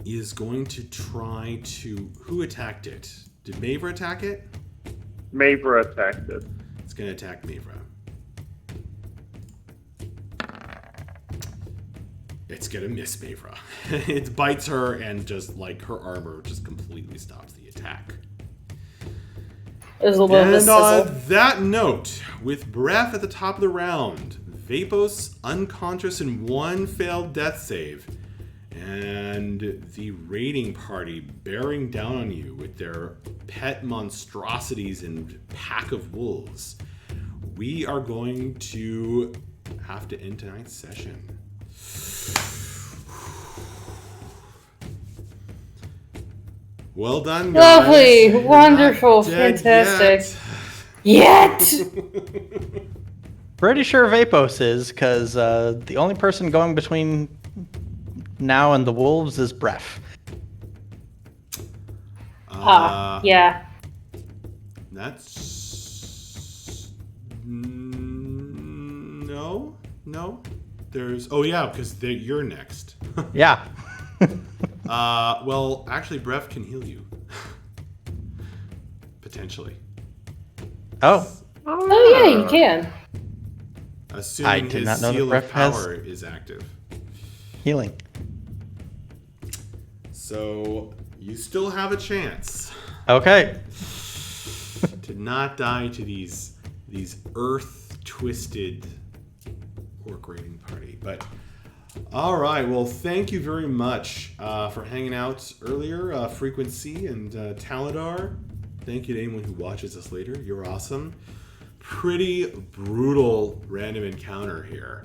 is going to try to... Who attacked it? Did Mavra attack it? Mavra attacked it. It's going to attack Mavra. It's gonna miss Mavra. It bites her and just like her armor just completely stops the attack. There's a little bit of And a on sizzle. that note, with Breath at the top of the round, Vapos unconscious in one failed death save, and the raiding party bearing down on you with their pet monstrosities and pack of wolves, we are going to have to end tonight's session. Well done, guys. Lovely, You're wonderful, not dead fantastic. yet. Yet! Pretty sure Vapos is, because the only person going between now and the wolves is Breath. Yeah. That's no. There's because you're next. Yeah. Well, actually, Breath can heal you potentially. Oh, Oh yeah, you can. Assuming I did his not know that seal of Breath has- power is active. healing. So you still have a chance Okay. to not die to these earth-twisted orc raiding party. But all right, well, thank you very much for hanging out earlier, Frequency and Taladar. Thank you to anyone who watches us later. You're awesome. Pretty brutal random encounter here,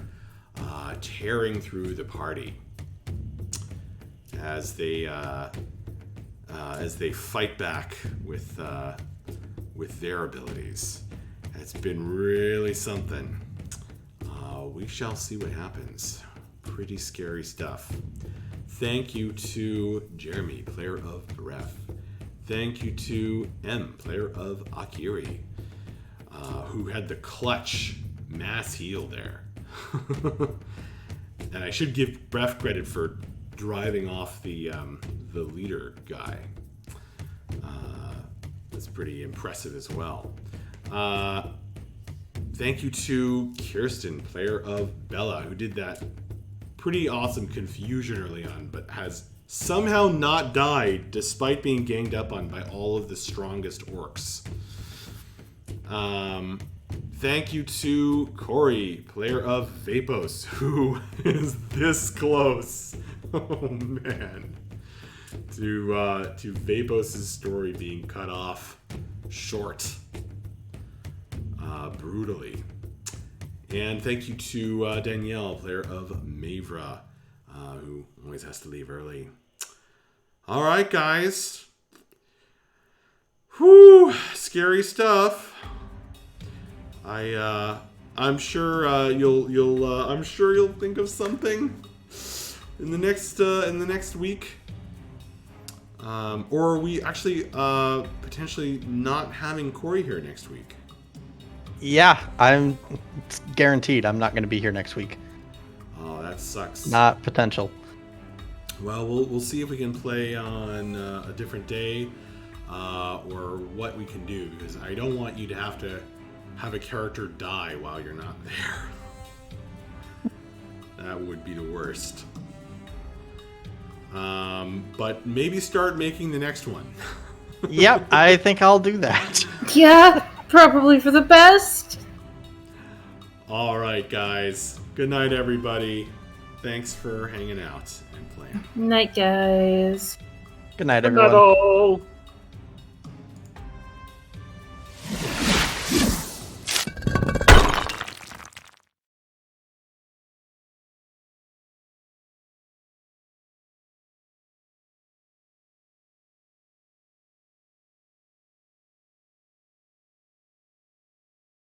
tearing through the party as they fight back with their abilities. It's been really something. We shall see what happens. Pretty scary stuff. Thank you to Jeremy, player of Breath. Thank you to M, player of Akiri, who had the clutch mass heal there. And I should give Breath credit for driving off the leader guy. That's pretty impressive as well. Thank you to Kirsten, player of Bella, who did that pretty awesome confusion early on, but has somehow not died despite being ganged up on by all of the strongest orcs. Thank you to Corey, player of Vapos, who is this close. Oh man. To Vapos' story being cut off short. Brutally. And thank you to Danielle, player of Mavra, who always has to leave early. All right, guys. Whew, scary stuff. I'm sure you'll think of something in the next week. Or are we actually potentially not having Corey here next week? Yeah, I'm guaranteed I'm not going to be here next week. Oh, that sucks. Not potential. Well, we'll see if we can play on a different day, or what we can do, because I don't want you to have a character die while you're not there. That would be the worst. But maybe start making the next one. Yep, I think I'll do that. Yeah, probably for the best. All right, guys. Good night, everybody. Thanks for hanging out and playing. Night, guys. Good night, Good everyone. night, all.